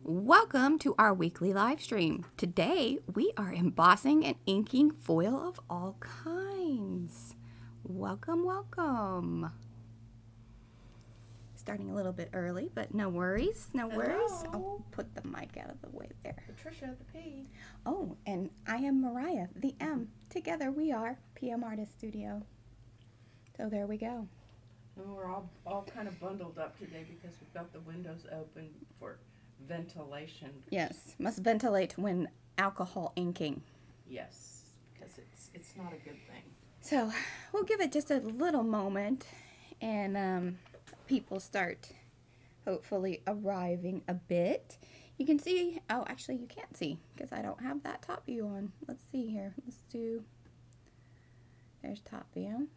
Welcome to our weekly live stream. Today we are embossing and inking foil of all kinds. Welcome, welcome. Starting a little bit early, but no worries, no worries. I'll put the mic out of the way there. Patricia, the P. Oh, and I am Mariah, the M. Together we are PM Artist Studio. So there we go. And we're all kind of bundled up today because we've got the windows open for ventilation. Yes, must ventilate when alcohol inking. Yes, because it's not a good thing. So we'll give it just a little moment and people start hopefully arriving a bit. You can see, oh actually you can't see because I don't have that top view on. Let's see here. Let's do, there's top view.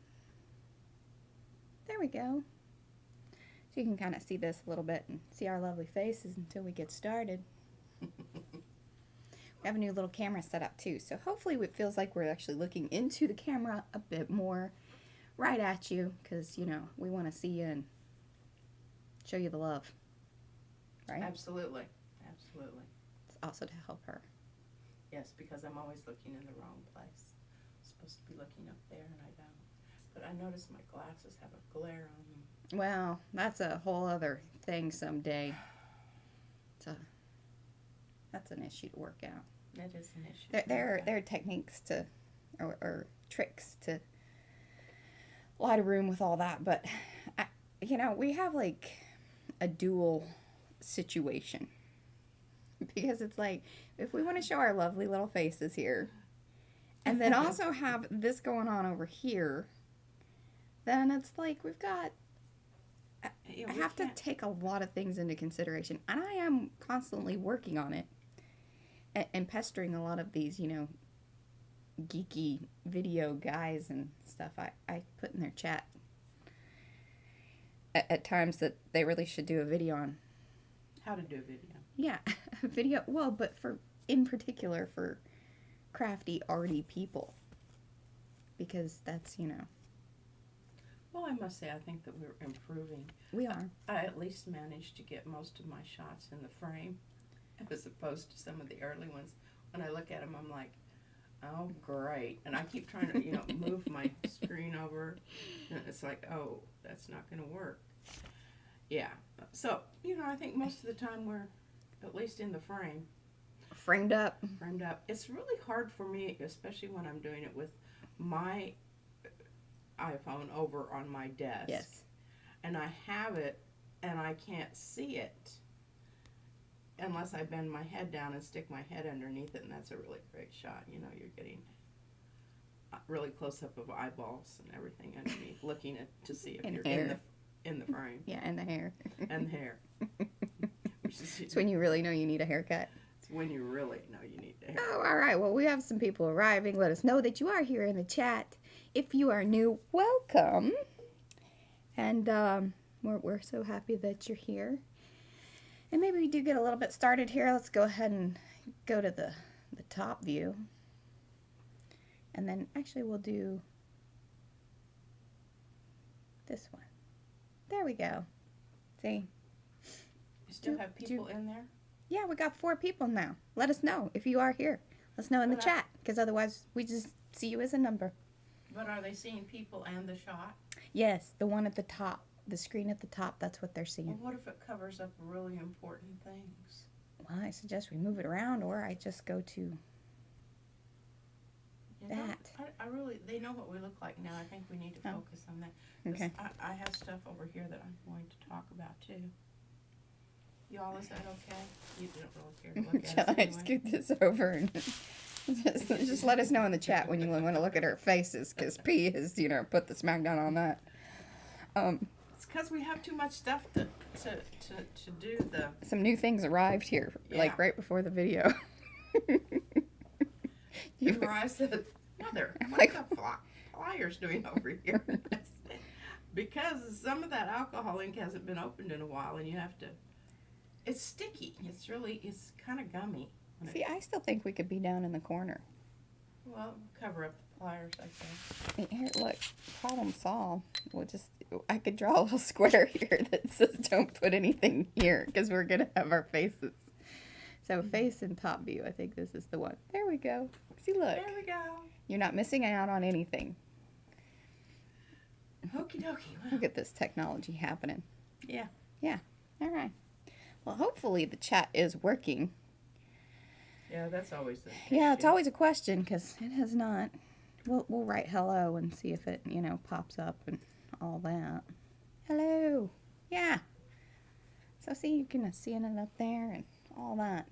There we go. So you can kind of see this a little bit and see our lovely faces until we get started. We have a new little camera set up too, so hopefully it feels like we're actually looking into the camera a bit more right at you, because you know we want to see you and show you the love, right? Absolutely, absolutely. It's also to help her. Yes, because I'm always looking in the wrong place. I'm supposed to be looking up there and I don't. But I notice my glasses have a glare on them. Well, that's a whole other thing someday. That's an issue to work out. That is an issue. There are techniques to, or tricks to light a room with all that, but you know, we have like a dual situation because it's like if we want to show our lovely little faces here, and then also have this going on over here, then it's like we've got. I have to take a lot of things into consideration, and I am constantly working on it and pestering a lot of these, you know, geeky video guys and stuff I put in their chat at times that they really should do a video on. How to do a video. Yeah, a video, well, but in particular for crafty, arty people, because that's, you know. Well, I must say, I think that we're improving. We are. I at least managed to get most of my shots in the frame, as opposed to some of the early ones. When I look at them, I'm like, oh, great. And I keep trying to, you know, move my screen over. And it's like, oh, that's not going to work. Yeah. So, you know, I think most of the time we're at least in the frame. Framed up. Framed up. It's really hard for me, especially when I'm doing it with my iPhone over on my desk. Yes. And I have it and I can't see it unless I bend my head down and stick my head underneath it, and that's a really great shot. You know, you're getting really close up of eyeballs and everything underneath, looking to see if you're in the frame. Yeah, and the hair. And the hair. It's when you really know you need a haircut. It's when you really know you need a haircut. Oh, all right. Well, we have some people arriving. Let us know that you are here in the chat. If you are new, welcome. And we're so happy that you're here. And maybe we do get a little bit started here. Let's go ahead and go to the top view. And then actually we'll do this one. There we go. See? You still have people in there? Yeah, we got 4 people now. Let us know if you are here. Let us know in the chat, because otherwise we just see you as a number. But are they seeing people and the shot? Yes, the one at the top, the screen at the top, that's what they're seeing. Well, what if it covers up really important things? Well, I suggest we move it around, or I just go to that. I really, they know what we look like now. I think we need to focus on that. Okay. I have stuff over here that I'm going to talk about too. Y'all, is that okay? You don't really care to look at Shall us I anyway. scoot this over and just let us know in the chat when you want to look at our faces, because P has, you know, put the smackdown on that. It's because we have too much stuff to do the... Some new things arrived here, like right before the video. Mariah said, Mother, what are the flyers doing over here? Because some of that alcohol ink hasn't been opened in a while, and you have to... It's sticky. It's kind of gummy. See, I still think we could be down in the corner. Well, cover up the pliers, I think. Here, look, problem solved. I could draw a little square here that says don't put anything here, because we're going to have our faces. So face and top view, I think this is the one. There we go. See, look. There we go. You're not missing out on anything. Okie dokie. Look at this technology happening. Yeah. Yeah. All right. Well, hopefully the chat is working. Yeah, that's always the Yeah, it's issue. always a question because it has not. We'll write hello and see if it, pops up and all that. Hello. Yeah. So see, you can see it up there and all that.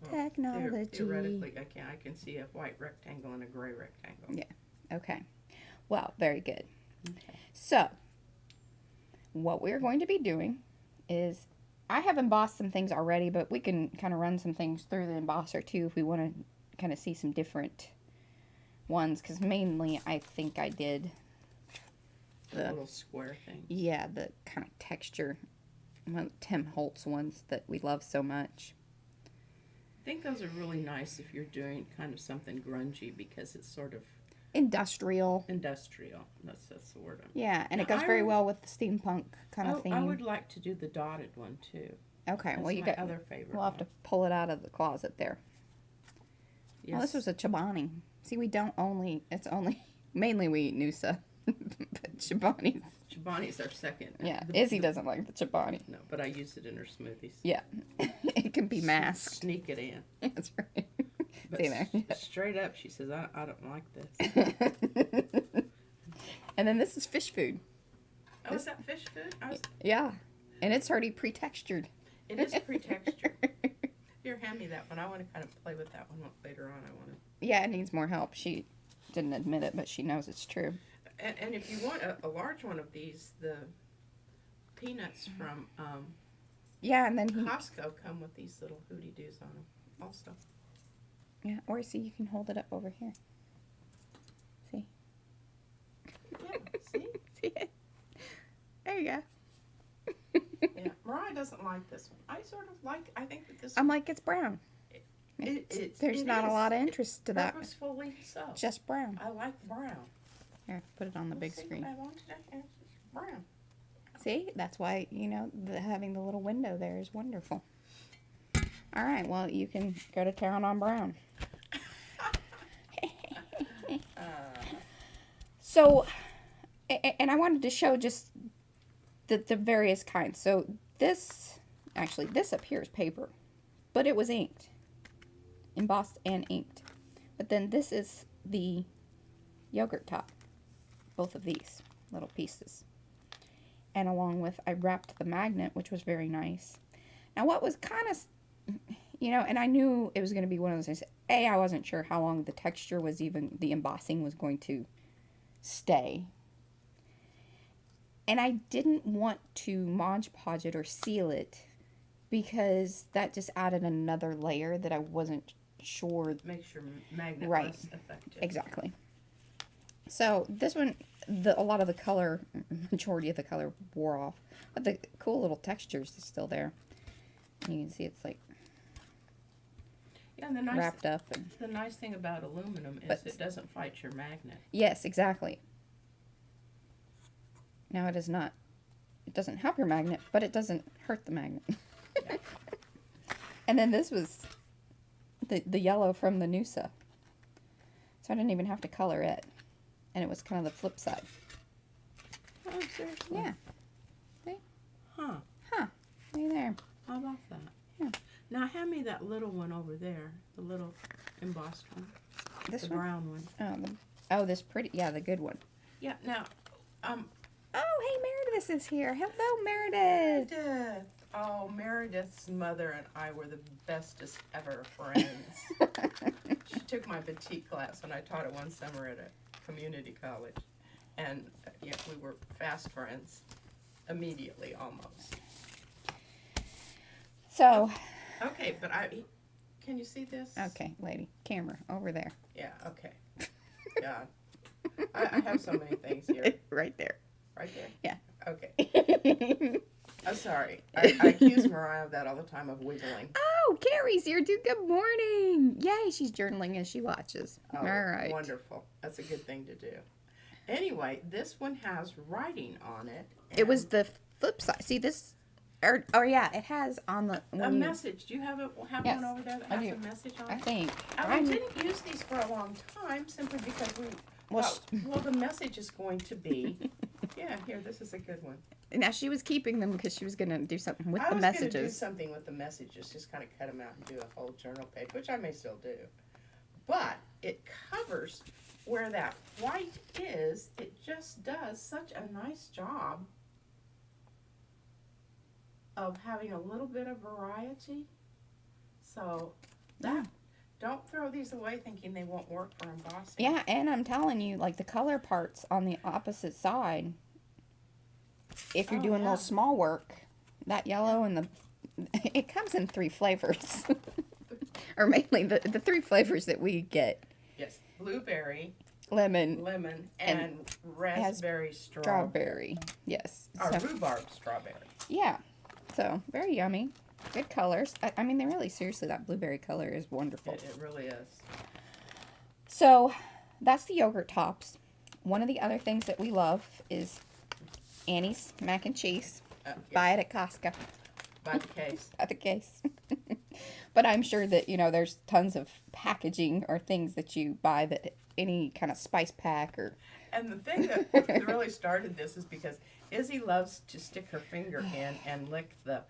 Well, Technology. Theoretically, I can see a white rectangle and a gray rectangle. Yeah. Okay. Well, very good. Okay. So, what we're going to be doing is, I have embossed some things already, but we can kind of run some things through the embosser too if we want to kind of see some different ones, because mainly I think I did The little square thing. yeah, the kind of texture, Tim Holtz ones that we love so much. I think those are really nice if you're doing kind of something grungy because it's sort of Industrial. industrial. That's the word. Yeah, and Now, it goes I very would- well with the steampunk kind of theme. I would like to do the dotted one too. Okay, That's well you my got. other favorite. We'll have to pull it out of the closet there. Yes. Well, this was a Chobani. See, we don't only. It's only mainly we eat Noosa, but Chobani's. Chobani's our second. Yeah, Izzy doesn't like the Chobani. No, but I use it in her smoothies. Yeah, it can be masked. Sneak it in. That's right. But See there. straight up, she says, I don't like this. And then this is fish food. Oh, is that fish food? Yeah, and it's already pre-textured. It is pre-textured. Here, hand me that one. I want to kind of play with that one later on. I want to. Yeah, it needs more help. She didn't admit it, but she knows it's true. And if you want a large one of these, the peanuts from Yeah, and then Costco come with these little hootie doos on them also. Yeah, or see, you can hold it up over here. See? Yeah, see? See it? There you go. Yeah, Mariah doesn't like this one. I sort of like, I think that this I'm like, it's brown. There's it not a is. lot of interest to that. Purposefully so. Just brown. I like brown. Here, put it on the big See screen. what I wanted? It's brown. See? That's why, having the little window there is wonderful. All right, well, you can go to town on brown. So, and I wanted to show just the various kinds. So this up here is paper, but it was inked, embossed and inked. But then this is the yogurt top, both of these little pieces. And along with, I wrapped the magnet, which was very nice. Now what was kind of, and I knew it was going to be one of those things. I wasn't sure how long the texture was the embossing was going to stay. And I didn't want to Mod Podge it or seal it because that just added another layer that I wasn't sure. Makes your magnet Right. less effective. Exactly. So this one, a lot of the color, majority of the color wore off. But the cool little textures is still there. And you can see it's like Yeah, and the wrapped up. And the nice thing about aluminum is But- it doesn't fight your magnet. yes, exactly. Now it is not. It doesn't help your magnet, but it doesn't hurt the magnet. Yeah. And then this was the yellow from the Noosa. So I didn't even have to color it. And it was kind of the flip side. Oh, seriously? Yeah. Huh. Right there. How about that? Yeah. Now hand me that little one over there, the little embossed one, This the one? brown one. This pretty. Yeah, the good one. Yeah. Now, Oh, hey, Meredith is here. Hello, Meredith. Meredith. Oh, Meredith's mother and I were the bestest ever friends. She took my batik class, and I taught it one summer at a community college, and yeah, we were fast friends immediately, almost. So, Okay, but can you see this? okay, lady, camera over there. Yeah. Okay. God, I have so many things here. Right there. Right there. Yeah. Okay. I'm sorry. I accuse Mariah of that all the time, of wiggling. Oh, Carrie's here too. Good morning. Yay, she's journaling as she watches. Oh, All right. wonderful. That's a good thing to do. Anyway, this one has writing on it. It was and the flip side. See, this Or yeah, it has on the A message. Do you have Yes, one over there that I has do. a message on I it? think. I didn't use these for a long time simply because we thought, well, the message is going to be, yeah, here, this is a good one. Now she was keeping them because she was gonna do something with I the was messages. going to do something with the messages, just kind of cut them out and do a whole journal page, which I may still do. But it covers where that white is. It just does such a nice job of having a little bit of variety. So that, don't throw these away thinking they won't work for embossing. Yeah, and I'm telling you, like the color parts on the opposite side, if you're doing little small work, that yellow and the, it comes in 3 flavors. Or mainly the 3 flavors that we get. Yes, blueberry, lemon, and raspberry strawberry. Yes. Or rhubarb strawberry. Yeah. So, very yummy. Good colors. I mean, they really, seriously, that blueberry color is wonderful. It really is. So, that's the yogurt tops. One of the other things that we love is Annie's mac and cheese. Yes. Buy it at Costco. By the case. By the case. But I'm sure that, you know, there's tons of packaging or things that you buy that any kind of spice pack or... And the thing that really started this is because Izzy loves to stick her finger in and lick the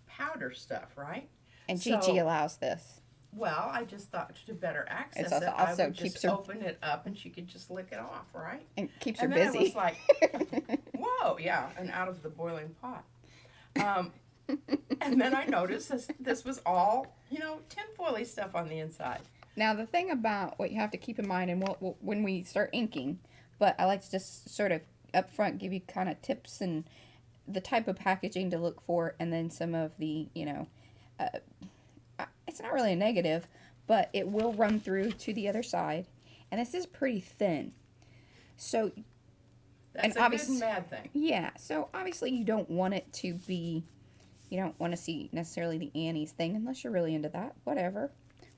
powder stuff, right? And Gigi allows this. Well, I just thought to better access It's it, also I would keeps just her... open it up and she could just lick it off, right? And keeps her then busy. I was like, whoa, yeah, and out of the boiling pot. And then I noticed this was all, you know, tinfoily stuff on the inside. Now, the thing about what you have to keep in mind, and when we start inking, but I like to just sort of up front give you kind of tips and the type of packaging to look for, and then some of the, you know, it's not really a negative, but it will run through to the other side. And this is pretty thin. So, that's a good and bad thing. Yeah, so obviously you don't want it to be, you don't want to see necessarily the Annie's thing unless you're really into that, whatever.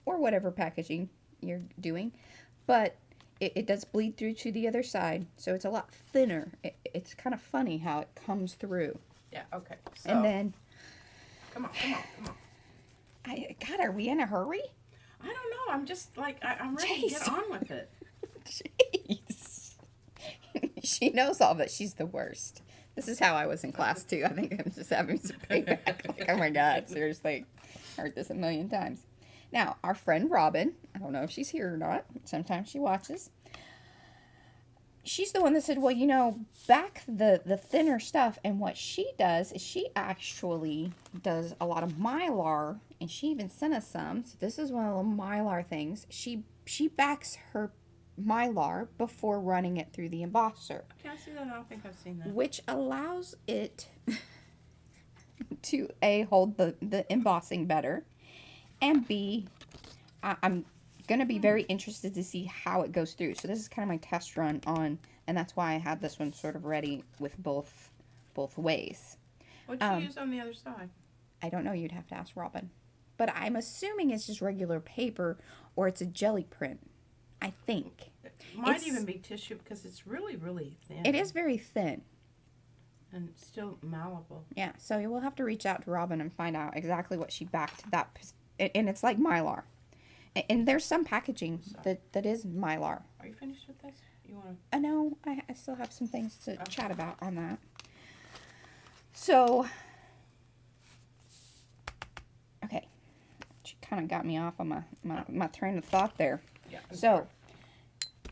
Or whatever packaging you're doing. But it does bleed through to the other side, so it's a lot thinner. It's kind of funny how it comes through. Yeah, okay. So, and then... Come on. God, are we in a hurry? I don't know. I'm just like, I'm ready to get on with it. Jeez. She knows all that. She's the worst. This is how I was in class, too. I think I'm just having some payback. Like, oh, my God. Seriously. I heard this a million times. Now, our friend Robin, I don't know if she's here or not. Sometimes she watches. She's the one that said, well, you know, back the thinner stuff. And what she does is she actually does a lot of Mylar. And she even sent us some. So this is one of the Mylar things. She backs her Mylar before running it through the embosser. Can I see that? I don't think I've seen that. Which allows it to A, hold the embossing better. And B, I'm going to be very interested to see how it goes through. So this is kind of my test run on, and that's why I had this one sort of ready with both ways. What'd you use on the other side? I don't know. You'd have to ask Robin. But I'm assuming it's just regular paper or it's a jelly print. I think. It might even be tissue because it's really, really thin. It is very thin. And still malleable. Yeah, so we'll have to reach out to Robin and find out exactly what she backed that. And it's like Mylar. And there's some packaging that is Mylar. Are you finished with this? You want to? No, I still have some things to chat about on that. So, okay. She kind of got me off on my train of thought there. Yeah. So,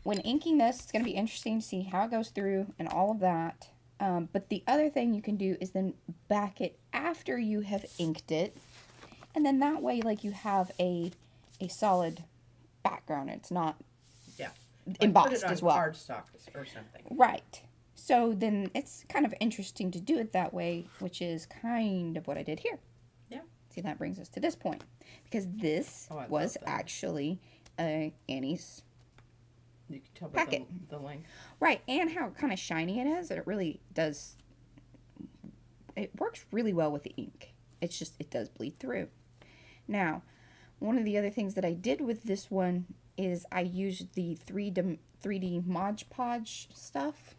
when inking this, it's going to be interesting to see how it goes through and all of that. But the other thing you can do is then back it after you have inked it. And then that way, like, you have a solid background. It's not embossed as well. Put it on cardstock or something. Right. So then it's kind of interesting to do it that way, which is kind of what I did here. Yeah. See, that brings us to this point. Because this was actually Annie's You can tell by packet. the length. Right, and how kind of shiny it is. It really does. It works really well with the ink. It's just, it does bleed through. Now, one of the other things that I did with this one is I used the 3D Mod Podge stuff.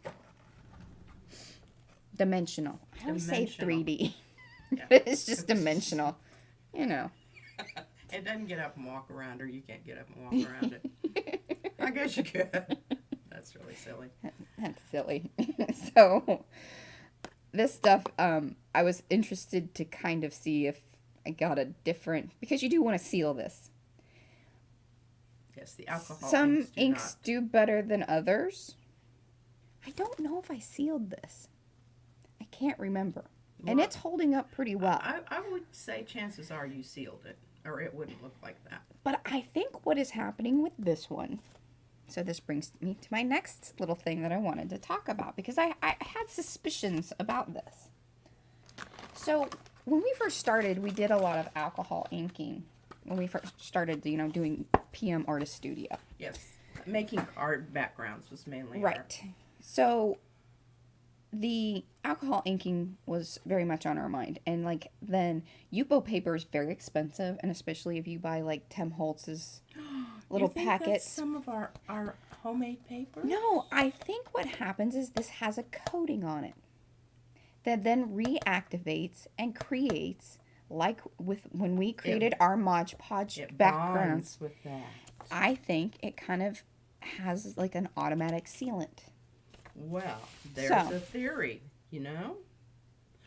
Dimensional. I always say 3D. Yeah. It's just dimensional, you know. It doesn't get up and walk around, or you can't get up and walk around it. I guess you could. That's really silly. That's silly. So this stuff, I was interested to kind of see if I got a different, because you do want to seal this. Yes, the alcohol Some inks do better than others. I don't know if I sealed this. I can't remember. And Well, it's holding up pretty well. I would say chances are you sealed it, or it wouldn't look like that. But I think what is happening with this one, so this brings me to my next little thing that I wanted to talk about, because I had suspicions about this. So when we first started, we did a lot of alcohol inking. When we first started, doing PM Artist Studio. Yes, making card backgrounds was mainly Right. So the alcohol inking was very much on our mind. And then Yupo paper is very expensive, and especially if you buy Tim Holtz's little you think packets. That's some of our homemade paper? No, I think what happens is this has a coating on it that then reactivates and creates, like when we created our Mod Podge backgrounds. Bonds with that. I think it kind of has an automatic sealant. Well, there's So, a theory, There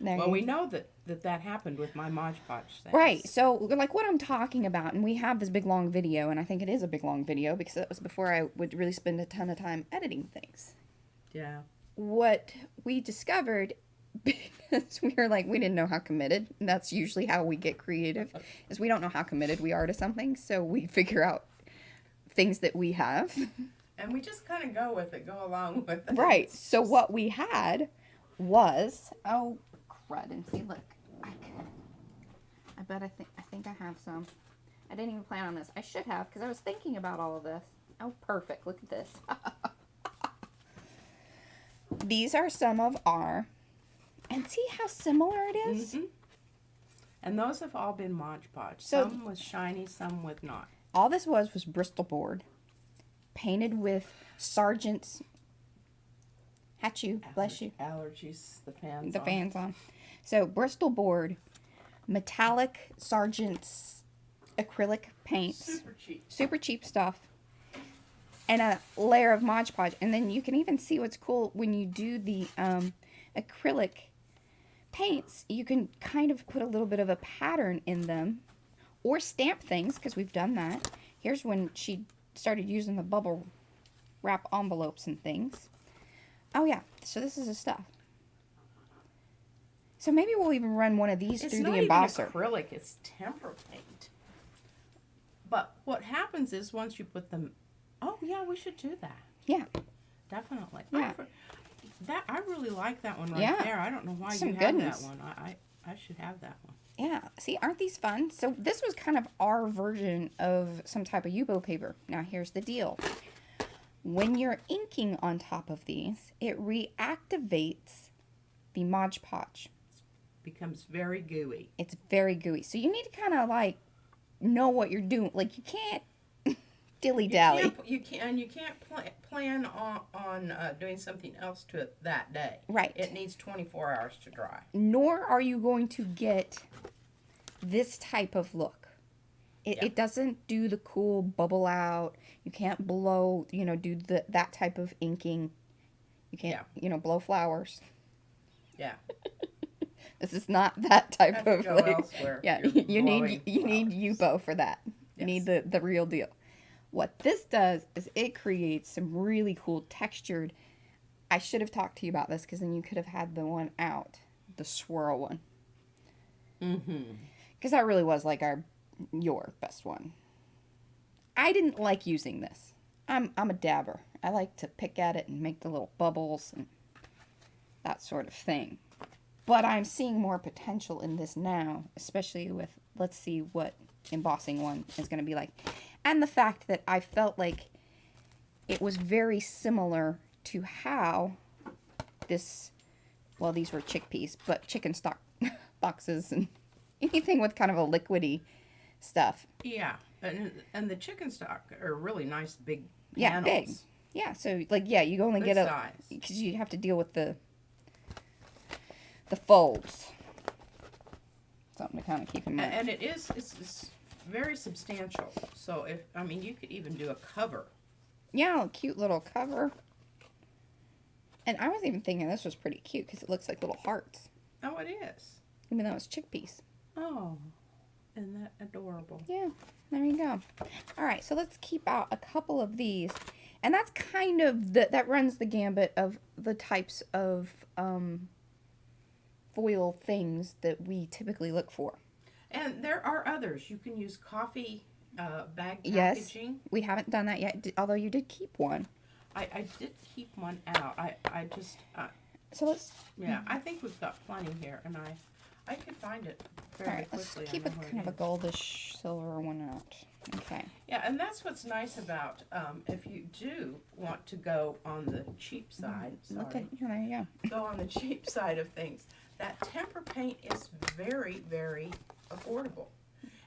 Well, you we know that happened with my Mod Podge things. Right. So, what I'm talking about, and we have this big long video, and I think it is a big long video because it was before I would really spend a ton of time editing things. Yeah. What we discovered, because we were we didn't know how committed, and that's usually how we get creative, is we don't know how committed we are to something, so we figure out things that we have. And we just kind of go with it, go along with it. Right. So what we had was, oh, crud, and see, look, I think I have some. I didn't even plan on this. I should have, because I was thinking about all of this. Oh, perfect. Look at this. These are some of our, and see how similar it is? Mm-hmm. And those have all been Mod Podge. So, some with shiny, some with not. All this was Bristol board, painted with Sargent's, bless you. Allergies, the fans The on. fans on. So Bristol board, metallic Sargent's acrylic paints, super cheap stuff, and a layer of Mod Podge. And then you can even see what's cool when you do the acrylic paints. You can kind of put a little bit of a pattern in them, or stamp things, because we've done that. Here's when she started using the bubble wrap envelopes and things. Oh yeah, so this is the stuff. So maybe we'll even run one of these through the embosser. It's not even acrylic, it's tempera paint. But what happens is once you put them... Oh, yeah, we should do that. Yeah. Definitely. Yeah. I really like that one right Yeah. there. I don't know why Some you goodness. have that one. I should have that one. Yeah. See, aren't these fun? So this was kind of our version of some type of Yupo paper. Now here's the deal. When you're inking on top of these, it reactivates the Mod Podge. Becomes very gooey. It's very gooey. So you need to kind of know what you're doing. You can't dilly-dally. You can't plan on doing something else to it that day. Right. It needs 24 hours to dry. Nor are you going to get this type of look. It doesn't do the cool bubble out. You can't blow, do that type of inking. You can't, blow flowers. Yeah. This is not that type Have to of go elsewhere. Yeah, You're you need blowing Yupo for that. You need the real deal. What this does is it creates some really cool textured. I should have talked to you about this because then you could have had the one out, the swirl one. Mm-hmm. Because that really was your best one. I didn't like using this. I'm a dabber. I like to pick at it and make the little bubbles and that sort of thing. But I'm seeing more potential in this now, especially with, let's see what embossing one is going to be like. And the fact that I felt like it was very similar to how this, well, these were chickpeas, but chicken stock boxes and anything with kind of a liquidy stuff. Yeah, and the chicken stock are really nice big panels. Yeah, big. Yeah, so you only Good get size. because you have to deal with the folds. something to kind of keep in mind. And it's very substantial. So you could even do a cover. Yeah, a cute little cover. And I was even thinking this was pretty cute because it looks like little hearts. Oh, it is. Even though it's chickpeas. Oh, isn't that adorable? Yeah, there you go. All right, so let's keep out a couple of these. And that's kind of, that runs the gambit of the types of foil things that we typically look for. And there are others. You can use coffee bag packaging. Yes, we haven't done that yet, although you did keep one. I did keep one out. I just... so let's... Yeah, I think we've got plenty here, and I could find it fairly All right, quickly. let's keep a kind of a goldish silver one out. Okay. Yeah, and that's what's nice about if you do want to go on the cheap side. Look at, yeah, there you go. Go on the cheap side of things. That temper paint is very, very affordable.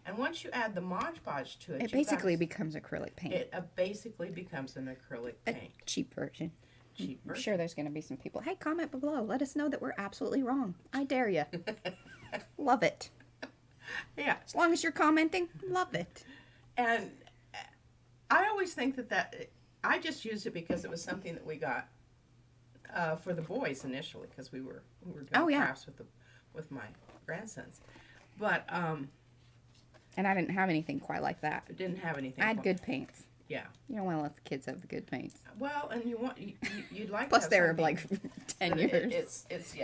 And once you add the Mod Podge to it, It basically becomes acrylic paint. It basically becomes an acrylic paint. A cheap version. Cheap I'm version. sure there's going to be some people. Hey, comment below. Let us know that we're absolutely wrong. I dare you. Love it. Yeah. As long as you're commenting, love it. And I always think that I just used it because it was something that we got for the boys initially, because we were doing crafts with my grandsons. But and I didn't have anything quite like that. I didn't have anything. I had good paints. Yeah. You don't want to let the kids have the good paints. Well, and you'd like Plus to have they were something like 10 years. It's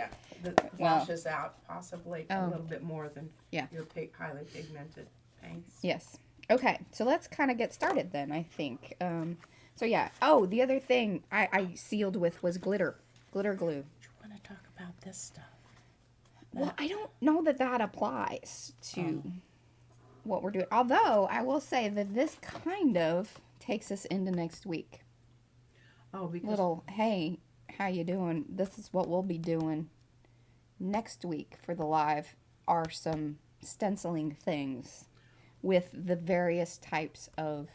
that washes out possibly a little bit more than your highly pigmented paints. Yes. Okay, so let's kind of get started then, I think. So yeah. Oh, the other thing I sealed with was glitter. Glitter glue. Do you want to talk about this stuff? Well, I don't know that applies to what we're doing. Although, I will say that this kind of takes us into next week. Oh, because... Little, hey, how you doing? This is what we'll be doing next week for the live are some stenciling things with the various types of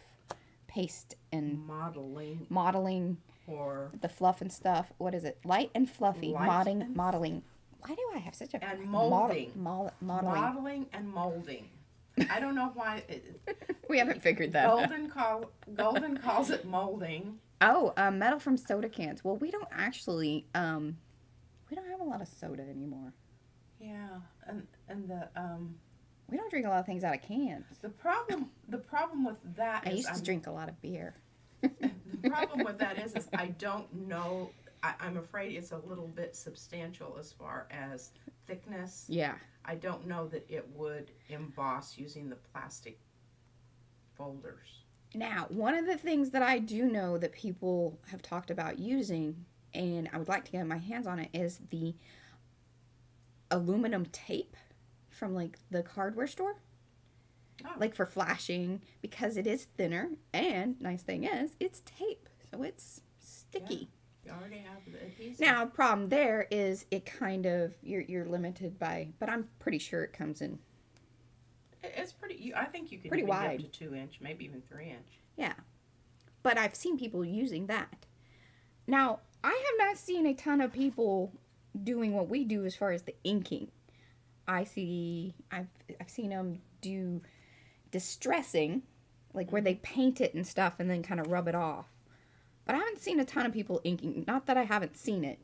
paste and modeling or the fluff and stuff. What is it? Light and fluffy. Modeling. Why do I have such a... And molding. Modeling. Modeling and molding. I don't know why... We haven't figured that out. Golden calls it molding. Oh, metal from soda cans. Well, we don't actually... we don't have a lot of soda anymore. Yeah, and the... We don't drink a lot of things out of cans. The problem with that I is... used to drink a lot of beer. The problem with that is I don't know... I'm afraid it's a little bit substantial as far as thickness. Yeah. I don't know that it would emboss using the plastic folders. Now, one of the things that I do know that people have talked about using, and I would like to get my hands on it, is the aluminum tape from like the hardware store. Oh. Like for flashing, because it is thinner, and nice thing is, it's tape, so it's sticky. Yeah. You already have the adhesive. Now, problem there is it kind of, you're limited by, but I'm pretty sure it comes in. It's pretty, I think you can pretty even wide. get to 2 inch, maybe even 3 inch. Yeah. But I've seen people using that. Now, I have not seen a ton of people doing what we do as far as the inking. I've seen them do distressing, like where they paint it and stuff and then kind of rub it off. But I haven't seen a ton of people inking. Not that I haven't seen it,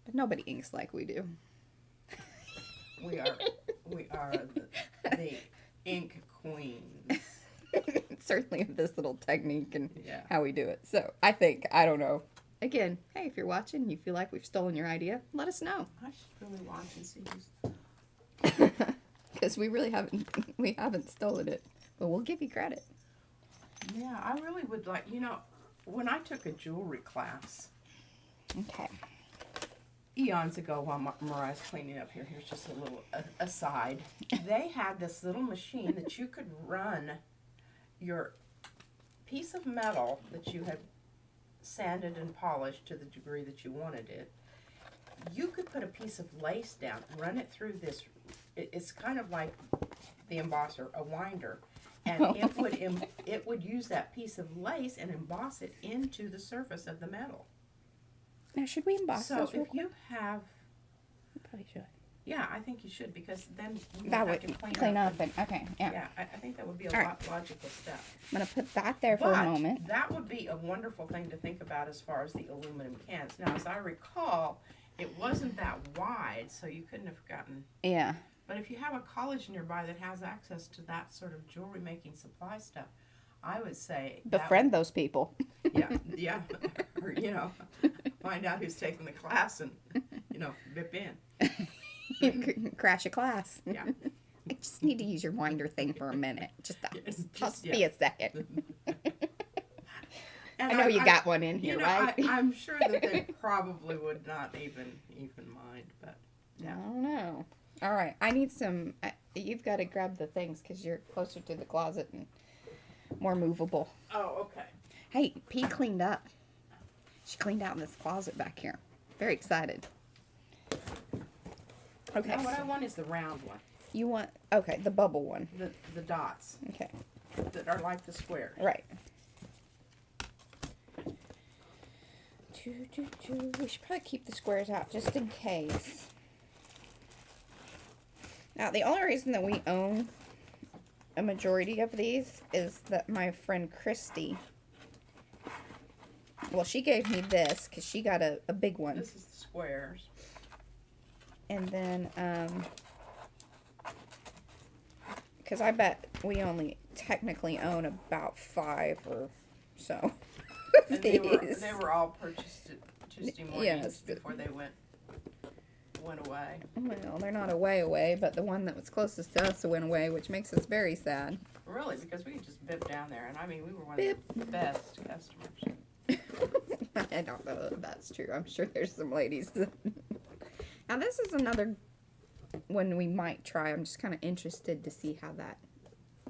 but nobody inks like we do. We are the ink queens. Certainly of this little technique and how we do it. So I think, I don't know. Again, hey, if you're watching, you feel like we've stolen your idea, let us know. I should really watch and see who's... Because we really haven't stolen it, but we'll give you credit. Yeah, I really would like, when I took a jewelry class, okay, eons ago while Mariah's cleaning up here, here's just a little aside, they had this little machine that you could run your piece of metal that you had sanded and polished to the degree that you wanted it. You could put a piece of lace down, run it through this, it's kind of like the embosser, a winder, and it would use that piece of lace and emboss it into the surface of the metal. Now, should we emboss those? So if you have... We probably should. Yeah, I think you should, because then you That won't have would to clean up and, okay, yeah. Yeah, I think that would be a All right. logical step. I'm going to put that there for a moment. That would be a wonderful thing to think about as far as the aluminum cans. Now, as I recall, it wasn't that wide, so you couldn't have gotten. Yeah. But if you have a college nearby that has access to that sort of jewelry making supply stuff, I would say Befriend those people. yeah, or find out who's taking the class and bip in. Crash a class. Yeah. I just need to use your winder thing for a minute. Just be a second. And I know you got one in here, right? I'm sure that they probably would not even mind, but yeah. I don't know. All right, I need some. You've got to grab the things because you're closer to the closet and more movable. Oh, okay. Hey, P cleaned up. She cleaned out this closet back here. Very excited. Okay. Now what I want is the round one. You want, okay, the bubble one. The dots. Okay. That are like the squares. Right. We should probably keep the squares out just in case. Now, the only reason that we own a majority of these is that my friend Christy, well, she gave me this because she got a big one. This is the squares. And then, because I bet we only technically own about 5 or so. And they were all purchased Tuesday mornings before they went away. Well, they're not away, but the one that was closest to us went away, which makes us very sad. Really, because we could just bip down there, and I mean, we were one of the best customers. I don't know if that's true. I'm sure there's some ladies that... Now, this is another one we might try. I'm just kind of interested to see how that...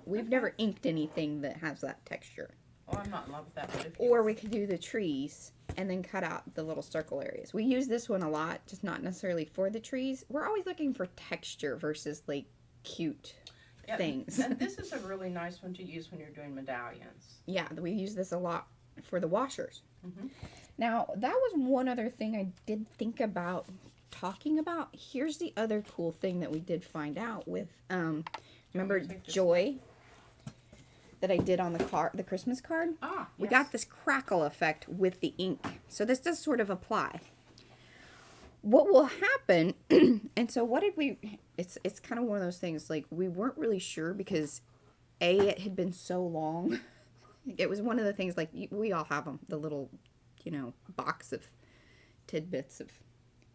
We've never inked anything that has that texture. Oh, I'm not in love with that. But Or we could do the trees and then cut out the little circle areas. We use this one a lot, just not necessarily for the trees. We're always looking for texture versus, like, cute things. And this is a really nice one to use when you're doing medallions. Yeah, we use this a lot for the washers. Mm-hmm. Now, that was one other thing I did think about talking about. Here's the other cool thing that we did find out with, remember Joy that I did on the Christmas card? Ah, We yes. got this crackle effect with the ink. So this does sort of apply. What will happen, and so what did we, it's kind of one of those things, like, we weren't really sure because, A, it had been so long. It was one of the things, like, we all have them, the little, box of tidbits of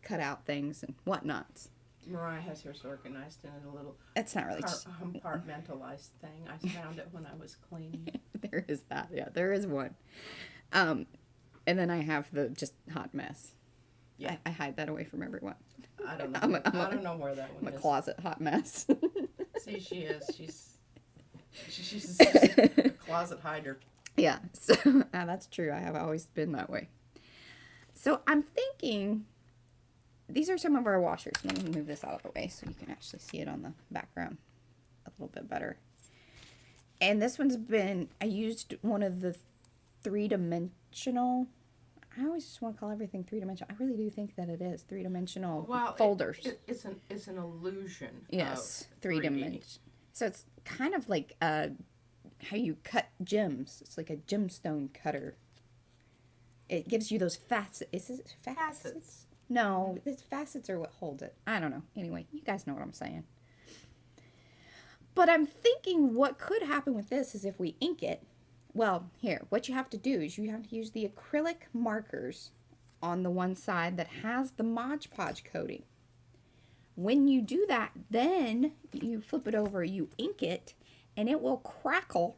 cut out things and whatnots. Mariah has hers organized in a little It's not really compartmentalized thing. I found it when I was cleaning. There is that. Yeah, there is one. And then I have the just hot mess. Yeah. I hide that away from everyone. I don't know. I don't know where that one I'm a is. closet hot mess. See, she is. She's a closet hider. Yeah, so that's true. I have always been that way. So I'm thinking, these are some of our washers. Let me move this out of the way so you can actually see it on the background a little bit better. And this one's been, I used one of the 3-dimensional, I always just want to call everything 3-dimensional. I really do think that it is 3-dimensional folders. It's an illusion. Yes, of 3-dimensional. So it's kind of like how you cut gems. It's like a gemstone cutter. It gives you those facets. Is it facets? No, the facets are what holds it. I don't know. Anyway, you guys know what I'm saying. But I'm thinking what could happen with this is if we ink it. Well, here, what you have to do is you have to use the acrylic markers on the one side that has the Mod Podge coating. When you do that, then you flip it over, you ink it, and it will crackle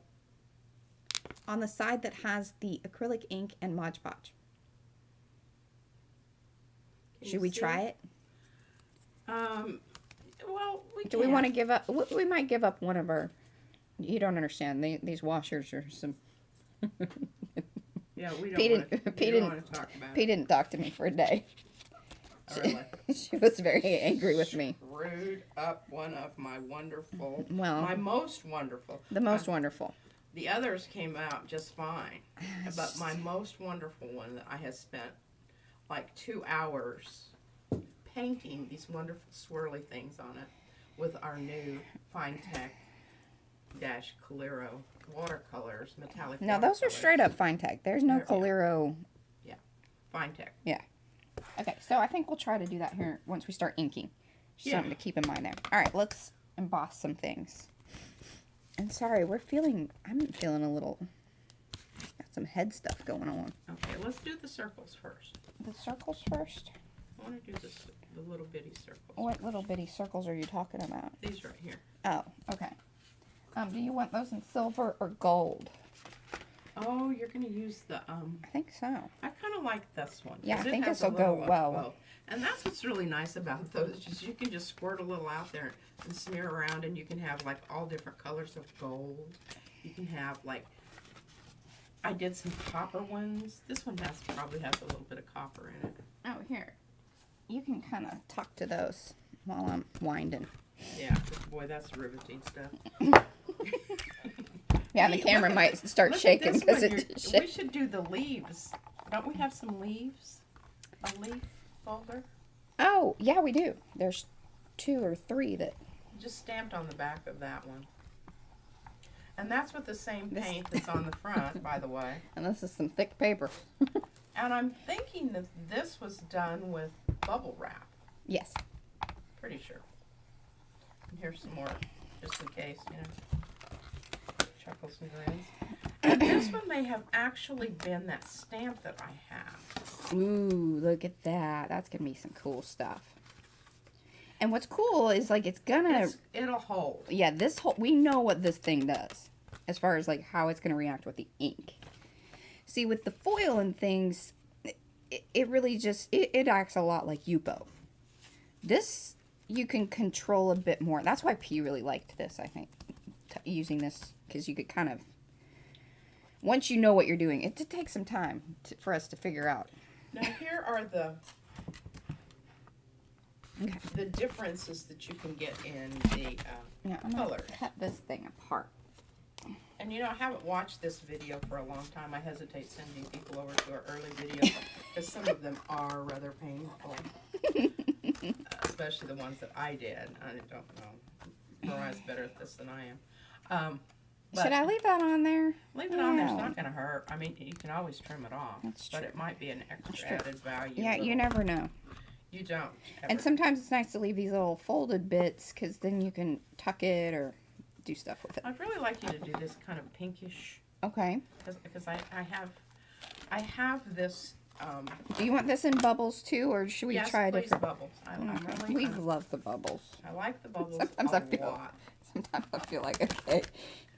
on the side that has the acrylic ink and Mod Podge. Should we try it? Well, Do we want to give up? We might give up one of our. You don't understand. These washers are some. Yeah, we don't want to talk about it. P didn't talk to me for a day. Really? She was very angry with me. Screwed up one of my wonderful. Well, my most wonderful. The most wonderful. The others came out just fine, but my most wonderful one that I have spent like 2 hours painting these wonderful swirly things on it with our new Fine Tech Dash Calero watercolors, metallic Now, those are watercolors. straight up Fine Tech. There's no Yeah. Calero. Fine Tech. Okay, so I think we'll try to do that here once we start inking. Just Yeah. something to keep in mind there. All right, let's emboss some things. And sorry, I'm feeling a little, got some head stuff going on. Okay, let's do the circles first. The circles first? I want to do the little bitty circles. What little bitty circles are you talking about? These right here. Oh, okay. Do you want those in silver or gold? Oh, you're going to use the, I think so. I kind of like this one. Yeah, 'cause I it think has this a will go little of well. both. And that's what's really nice about those, is you can just squirt a little out there and smear around, and you can have like all different colors of gold. You can have like, I did some copper ones. This one probably has a little bit of copper in it. Oh, here. You can kind of talk to those while I'm winding. Yeah, boy, that's riveting stuff. Yeah, and the Hey, camera look at might start Look at shaking this because one. it We shakes. should do the leaves. Don't we have some leaves? A leaf folder? Oh, yeah, we do. There's 2 or 3 that... Just stamped on the back of that one. And that's with the same This- paint that's on the front, by the way. And this is some thick paper. And I'm thinking that this was done with bubble wrap. Yes. Pretty sure. And here's some more, just in case, you know. Chuckles and grins. And this one may have actually been that stamp that I have. Ooh, look at that. That's going to be some cool stuff. And what's cool is, like, it's going to... It'll hold. Yeah, this whole... We know what this thing does. As far as, like, how it's going to react with the ink. See, with the foil and things, it really just... It acts a lot like Yupo. This, you can control a bit more. That's why P really liked this, I think. Using this, because you could kind of... Once you know what you're doing, it did take some time for us to figure out. Now here are the Okay. differences that you can get in the Now, I'm going colors. to cut this thing apart. And you know, I haven't watched this video for a long time. I hesitate sending people over to our early videos because some of them are rather painful. Especially the ones that I did. I don't know. Mariah's better at this than I am. But Should I leave that on there? leave it on there. It's No. not going to hurt. I mean, you can always trim it off. That's But true. it might be an That's extra true. added value. Yeah, you little- never know. You don't. And ever. sometimes it's nice to leave these little folded bits because then you can tuck it or do stuff with it. I'd really like you to do this kind of pinkish, Okay. because I have this. Do you want this in bubbles too, or should we Yes, try please, different? bubbles. I'm Okay. really. We love the bubbles. I like the bubbles Sometimes a I feel- lot. Sometimes I feel like, okay,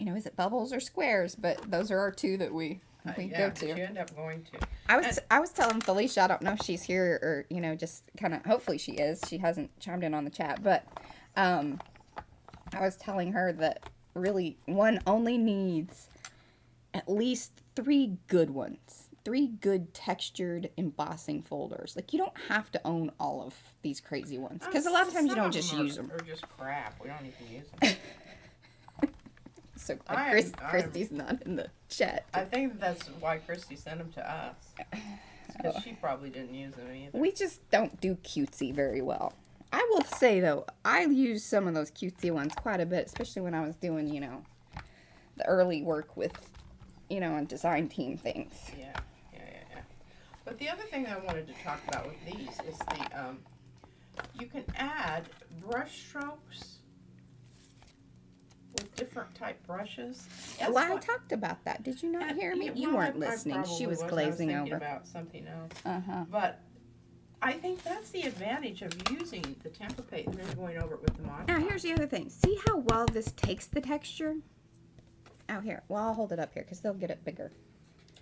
is it bubbles or squares? But those are our 2 that we go Yeah, to. you end up going to. I was telling Felicia, I don't know if she's here or, just kind of, hopefully she is. She hasn't chimed in on the chat, but I was telling her that really one only needs at least 3 good ones. 3 good textured embossing folders. Like, you don't have to own all of these crazy ones. Because a lot of times you Some don't of just them use them. Or just crap. We don't even use them. So I glad am- Christy's not in the chat. I think that's why Christy sent them to us. Because she probably didn't use them either. We just don't do cutesy very well. I will say, though, I used some of those cutesy ones quite a bit, especially when I was doing, the early work with, on design team things. Yeah. But the other thing I wanted to talk about with these is the, you can add brush strokes with different type brushes. That's Well, I what- talked about that. Did you not and, hear me? yeah, You well, weren't I listening. She probably was was. glazing I was thinking over. about something else. Uh-huh. But I think that's the advantage of using the template and then going over it with the mod. Now, here's the other thing. See how well this takes the texture? Out here. Well, I'll hold it up here because they'll get it bigger.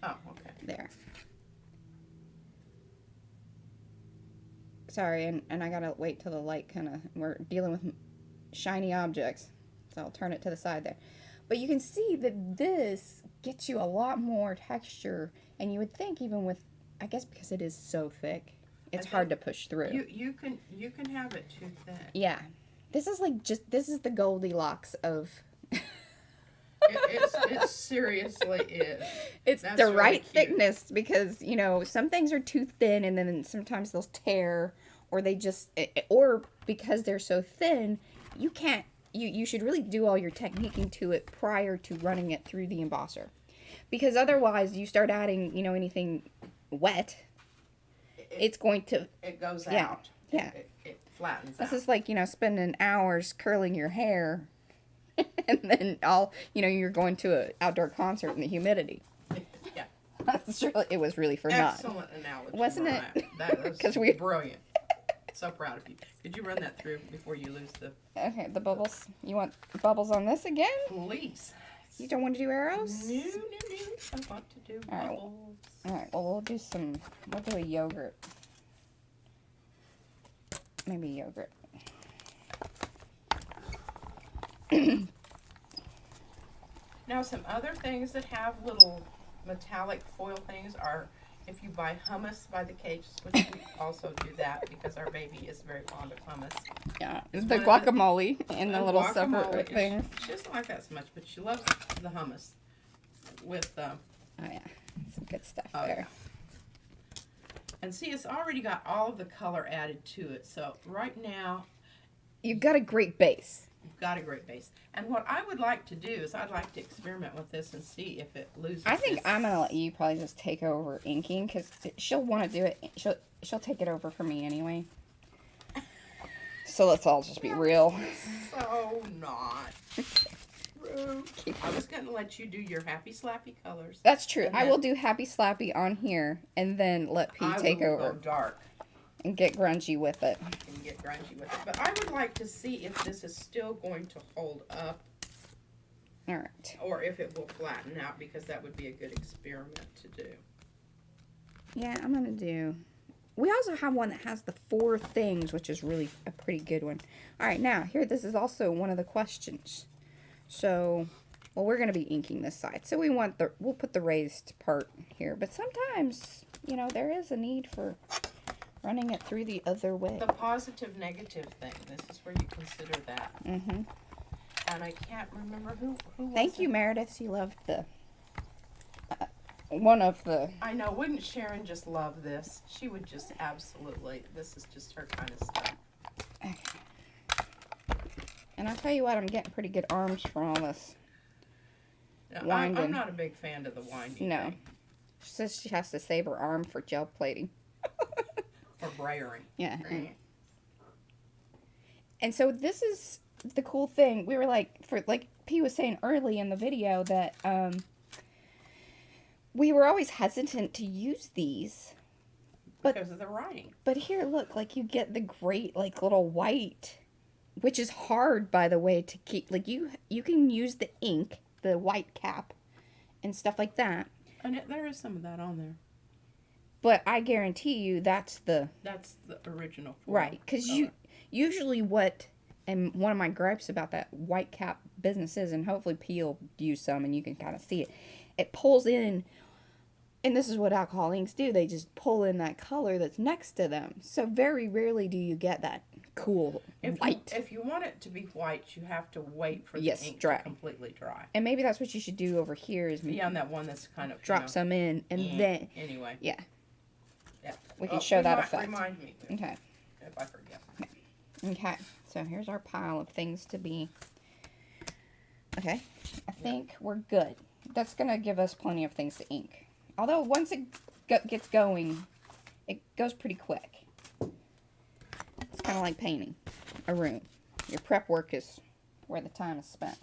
Oh, okay. There. Sorry, and I gotta wait till the light we're dealing with shiny objects. So I'll turn it to the side there. But you can see that this gets you a lot more texture. And you would think even with, I guess because it is so thick, it's hard to push through. You can have it too thin. Yeah. This is this is the Goldilocks of... It seriously is. It's That's the really right cute. thickness because, some things are too thin and then sometimes they'll tear or they just, or because they're so thin, you can't, you should really do all your techniquing to it prior to running it through the embosser. Because otherwise, you start adding, anything wet, it's going to... It goes yeah, out. Yeah. It flattens This out. is like, spending hours curling your hair, and then you're going to an outdoor concert in the humidity. Yeah. It was really for naught. Excellent analogy. Wasn't it? That was 'Cause we- brilliant. So proud of you. Could you run that through before you lose the... Okay, the bubbles. You want bubbles on this again? Please. You don't want to do arrows? No. I want to do All right. bubbles. Alright, well, we'll do a yogurt. Maybe yogurt. Now, some other things that have little metallic foil things are if you buy hummus by the cages, which we also do that because our baby is very fond of hummus. Yeah, It's the one of the- guacamole and the little guacamole. separate things. She doesn't like that so much, but she loves the hummus with Oh, yeah. Some good stuff oh, there. and see, it's already got all of the color added to it. So right now, You've got a great base. you've got a great base. And what I would like to do is I'd like to experiment with this and see if it loses. I think its- I'm going to let you probably just take over inking because she'll want to do it. She'll take it over for me anyway. So let's all just be real. So not. Rude. I was going to let you do your happy slappy colors. That's true. And I then- will do Happy Slappy on here and then let P take I will over go dark and get grungy with it. and get grungy with it. But I would like to see if this is still going to hold up All right. or if it will flatten out, because that would be a good experiment to do. Yeah, I'm going to do... We also have one that has the 4 things, which is really a pretty good one. All right, now, here, this is also one of the questions. So, well, we're going to be inking this side. So we'll put the raised part here. But sometimes, there is a need for running it through the other way. The positive negative thing, this is where you consider that. Mm-hmm. And I can't remember who was Thank it? you, Meredith. You loved the... one of the... I know, wouldn't Sharon just love this? She would just absolutely, this is just her kind of stuff. And I'll tell you what, I'm getting pretty good arms from all this. No, Winding. I'm not a big fan of the winding No. thing. She says she has to save her arm for gel plating. For brayering. Yeah. And so this is the cool thing. We were like P was saying early in the video that we were always hesitant to use these. But- Because of the writing. But here, look, like you get the great little white, which is hard, by the way, to keep. Like you can use the ink, the white cap, and stuff like that. And there is some of that on there. But I guarantee you that's the That's the original form. right, because usually and one of my gripes about that white cap business is, and hopefully P will use some and you can kind of see it. It pulls in, and this is what alcohol inks do. They just pull in that color that's next to them. So very rarely do you get that cool white. If you want it to be white, you have to wait for the Yes, ink dry. to completely dry. And maybe that's what you should do over here is Yeah, on that one that's kind of drop some in, and then anyway. yeah, Yeah. we can show that effect. Remind me Okay. if I forget. Okay, so here's our pile of things to be. Okay, I think we're good. That's going to give us plenty of things to ink. Although once it gets going, it goes pretty quick. It's kind of like painting a room. Your prep work is where the time is spent.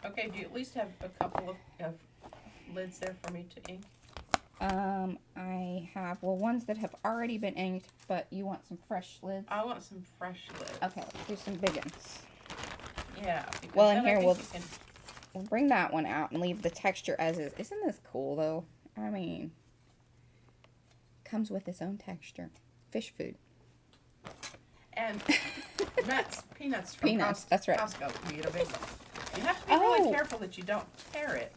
Okay, do you at least have a couple of lids there for me to ink? I have, ones that have already been inked, but you want some fresh lids? I want some fresh lids. Okay, let's do some big ones. Yeah. Because Well, in then I here think we'll- you can- We'll bring that one out and leave the texture as is. Isn't this cool, though? I mean, comes with its own texture. Fish food. And peanuts from Peanuts, that's right. Costco. You get a big one. You have to be really Oh. careful that you don't tear it.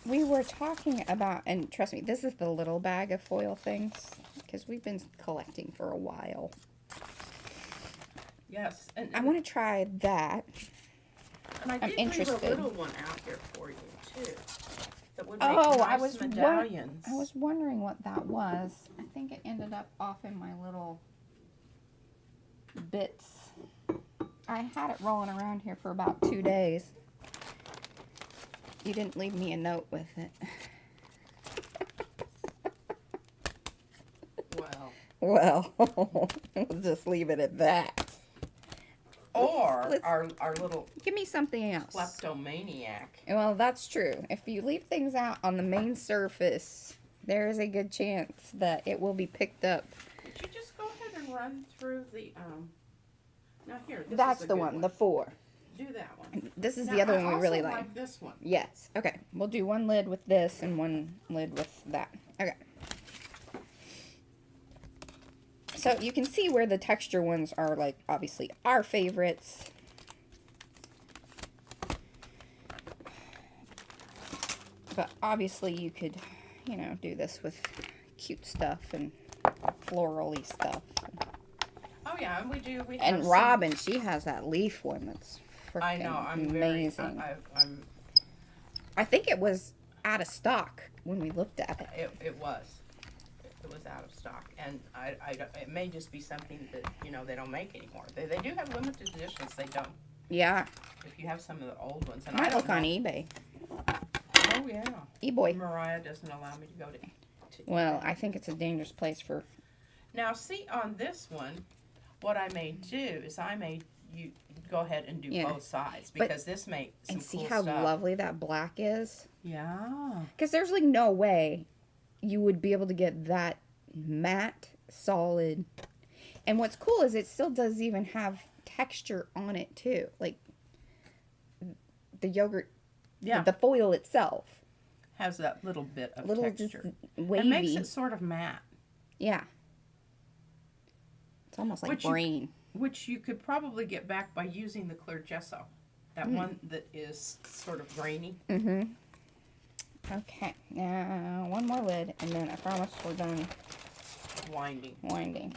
We were talking about, and trust me, this is the little bag of foil things, because we've been collecting for a while. Yes. And I want to try that. And I I'm did leave interested. a little one out here for you too. That would make Oh, nice I was medallions. I was wondering what that was. I think it ended up off in my little bits. I had it rolling around here for about 2 days. You didn't leave me a note with it. Well, we'll just leave it at that. Or our little give me something else. Kleptomaniac. Well, that's true. If you leave things out on the main surface, there is a good chance that it will be picked up. Could you just go ahead and run through the now here, this That's is the one, the 4. Do that one. This is now, the other I one we really also like. This one. Yes. Okay. We'll do one lid with this and one lid with that. Okay. So you can see where the texture ones are, like, obviously our favorites. But obviously you could, you know, do this with cute stuff and floral-y stuff. Oh yeah, and we do. And Robin, she has that leaf one that's freaking I know, I'm amazing. I think it was out of stock when we looked at it. It was. It was out of stock, and I don't, it may just be something that, you know, they don't make anymore. They do have limited editions. They don't. Yeah. If you have some of the old ones, and Might I don't look know. on eBay. Oh yeah. eBay. Mariah doesn't allow me to go to. Well, I think it's a dangerous place for. Now, see on this one, what I may do is I may you go ahead and do both sides, because this makes some and see cool how stuff. lovely that black is. Yeah. Because there's like no way you would be able to get that matte, solid. And what's cool is it still does even have texture on it too. Like the yogurt, the foil itself. Has that little bit of little texture. Just wavy. It makes it sort of matte. Yeah. It's almost like brain. Which you could probably get back by using the clear gesso. That one that is sort of grainy. Mm-hmm. Okay, now one more lid, and then I promise we're done winding.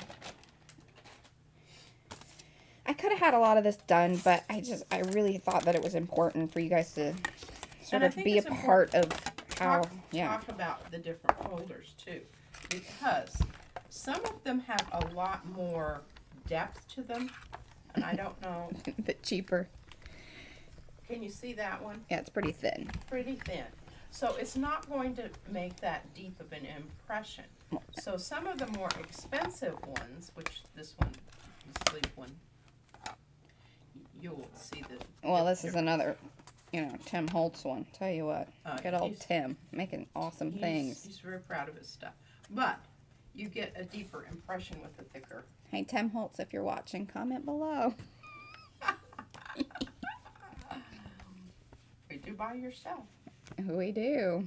I could have had a lot of this done, but I really thought that it was important for you guys to sort of be a part of how, talk about the different folders too, because some of them have a lot more depth to them, and I don't know. A bit cheaper. Can you see that one? Yeah, it's pretty thin. Pretty thin. So it's not going to make that deep of an impression. So some of the more expensive ones, which this one, the sleeve one, you'll see the. Well, this is another, you know, Tim Holtz one. Tell you what, good old Tim, making awesome things. He's very proud of his stuff. But you get a deeper impression with the thicker. Hey, Tim Holtz, if you're watching, comment below. We do buy your stuff. We do.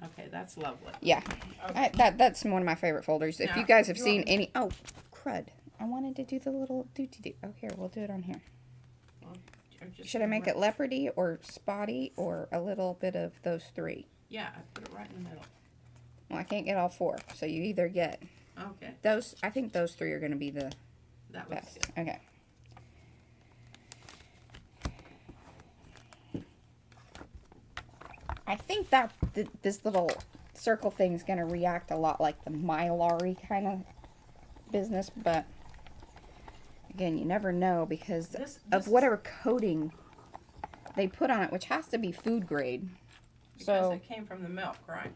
Okay, that's lovely. Yeah, Okay. that's one of my favorite folders. If Now, you guys have you seen want- any, oh, crud! I wanted to do the little doo-doo-doo. Oh, here, we'll do it on here. Should I make it leopardy or spotty or a little bit of those 3? Yeah, I put it right in the middle. Well, I can't get all 4, so you either get Okay, those. I think those 3 are going to be the that was best. good. Okay. I think that this little circle thing is going to react a lot like the Mylar kind of business, but again, you never know because of whatever coating they put on it, which has to be food grade. Because it came from the milk, right?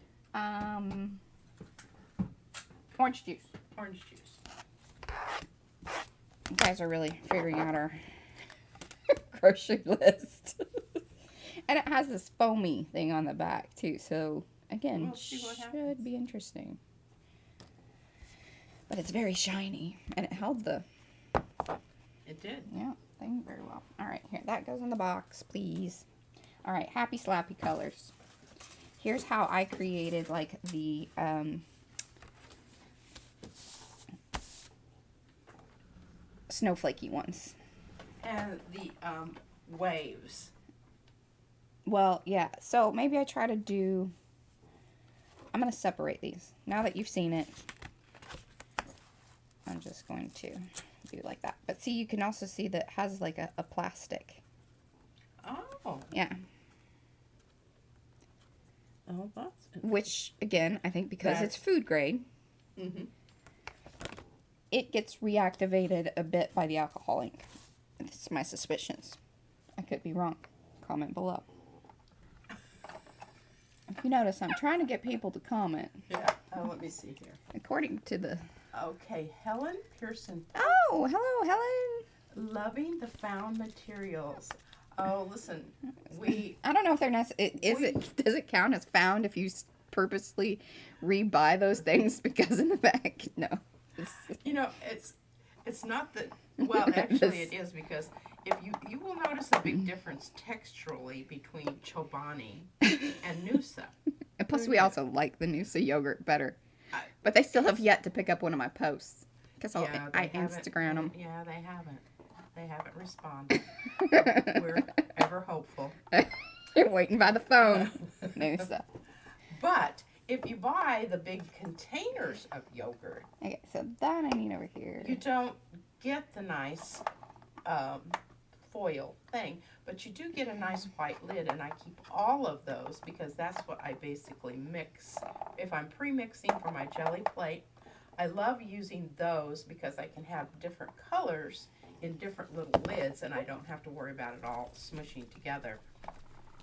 Orange juice. Orange juice. You guys are really figuring out our grocery list. And it has this foamy thing on the back, too. So, again, We'll see what should happens. be interesting. But it's very shiny. And it held the It did. thing very well. All right, here. That goes in the box, please. All right, Happy Slappy Colors. Here's how I created, like, the snowflakey ones. And the waves. Well, yeah. So maybe I try to do... I'm going to separate these. Now that you've seen it, I'm just going to do like that. But see, you can also see that it has like a plastic. Oh. Yeah. Oh, that's... Which, again, I think because it's food grade, Mm-hmm. it gets reactivated a bit by the alcohol ink. It's my suspicions. I could be wrong. Comment below. If you notice, I'm trying to get people to comment. Yeah. Oh, let me see here. According to the... Okay, Helen Pearson. Oh, hello, Helen. Loving the found materials. Oh, listen, I don't know if they're necessary. Does it count as found if you purposely rebuy those things because in the back? No. You know, it's not that. Well, actually, it is, because if you will notice a big difference texturally between Chobani and Noosa. And plus, we also like the Noosa yogurt better. But they still have yet to pick up one of my posts. Because I Instagram them. Yeah, they haven't. They haven't responded. We're ever hopeful. You're waiting by the phone. Noosa. But if you buy the big containers of yogurt. Okay, so that I need over here. You don't get the nice foil thing. But you do get a nice white lid, and I keep all of those because that's what I basically mix. If I'm pre-mixing for my jelly plate, I love using those because I can have different colors in different little lids, and I don't have to worry about it all smushing together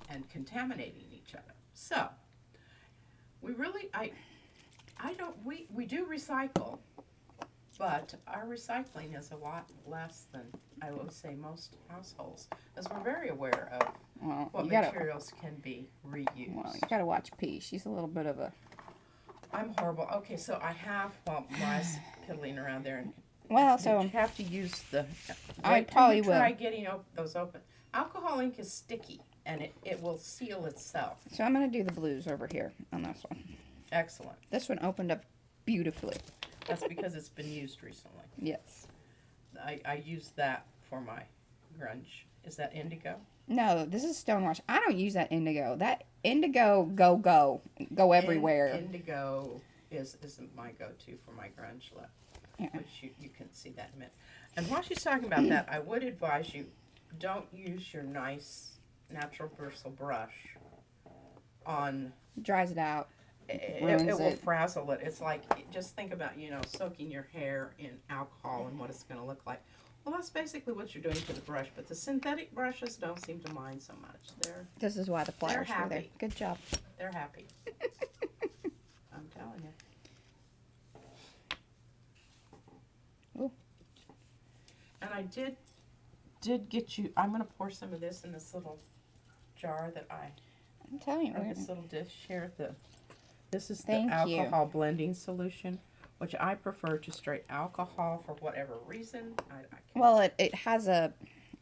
and contaminating each other. So, we really, we do recycle, but our recycling is a lot less than, I would say, most households, as we're very aware of what materials can be reused. Well, you gotta watch P. She's a little bit of a... I'm horrible. Okay, so I have, while Maya's piddling around there, and so you have to use the... I probably will. Try getting those open. Alcohol ink is sticky, and it will seal itself. So I'm gonna do the blues over here on this one. Excellent. This one opened up beautifully. That's because it's been used recently. Yes. I use that for my grunge. Is that indigo? No, this is stonewash. I don't use that indigo. That indigo go everywhere. Indigo isn't my go-to for my grunge look. Yeah. Which you can see that in a minute. And while she's talking about that, I would advise you, don't use your nice natural bristle brush on... Dries it out. It will frazzle it. It's like, just think about, soaking your hair in alcohol and what it's going to look like. Well, that's basically what you're doing to the brush, but the synthetic brushes don't seem to mind so much. This is why the pliers were there. Good job. They're happy. I'm telling you. Ooh. And I did get you, I'm going to pour some of this in this little jar that I'm telling you. Or this little dish here. This is the alcohol blending solution, which I prefer to straight alcohol for whatever reason. Well, it has a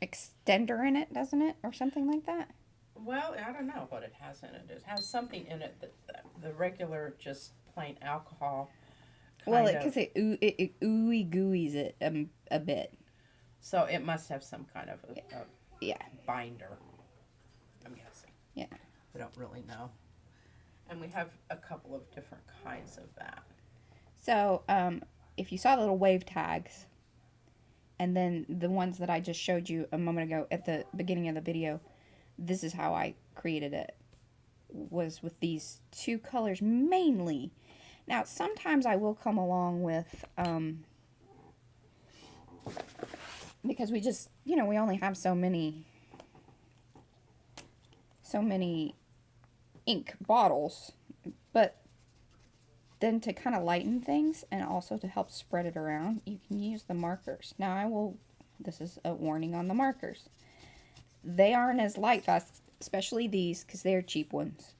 extender in it, doesn't it? Or something like that? Well, I don't know what it has in it. It has something in it that the regular, just plain alcohol because it ooey gooeys it a bit. So it must have some kind of a binder, I'm guessing. Yeah. I don't really know. And we have a couple of different kinds of that. So, if you saw the little wave tags, and then the ones that I just showed you a moment ago at the beginning of the video, this is how I created it. Was with these two colors mainly. Now, sometimes I will come along with, because we just, we only have so many ink bottles, but then to kind of lighten things and also to help spread it around, you can use the markers. Now this is a warning on the markers. They aren't as light fast, especially these, because they're cheap ones.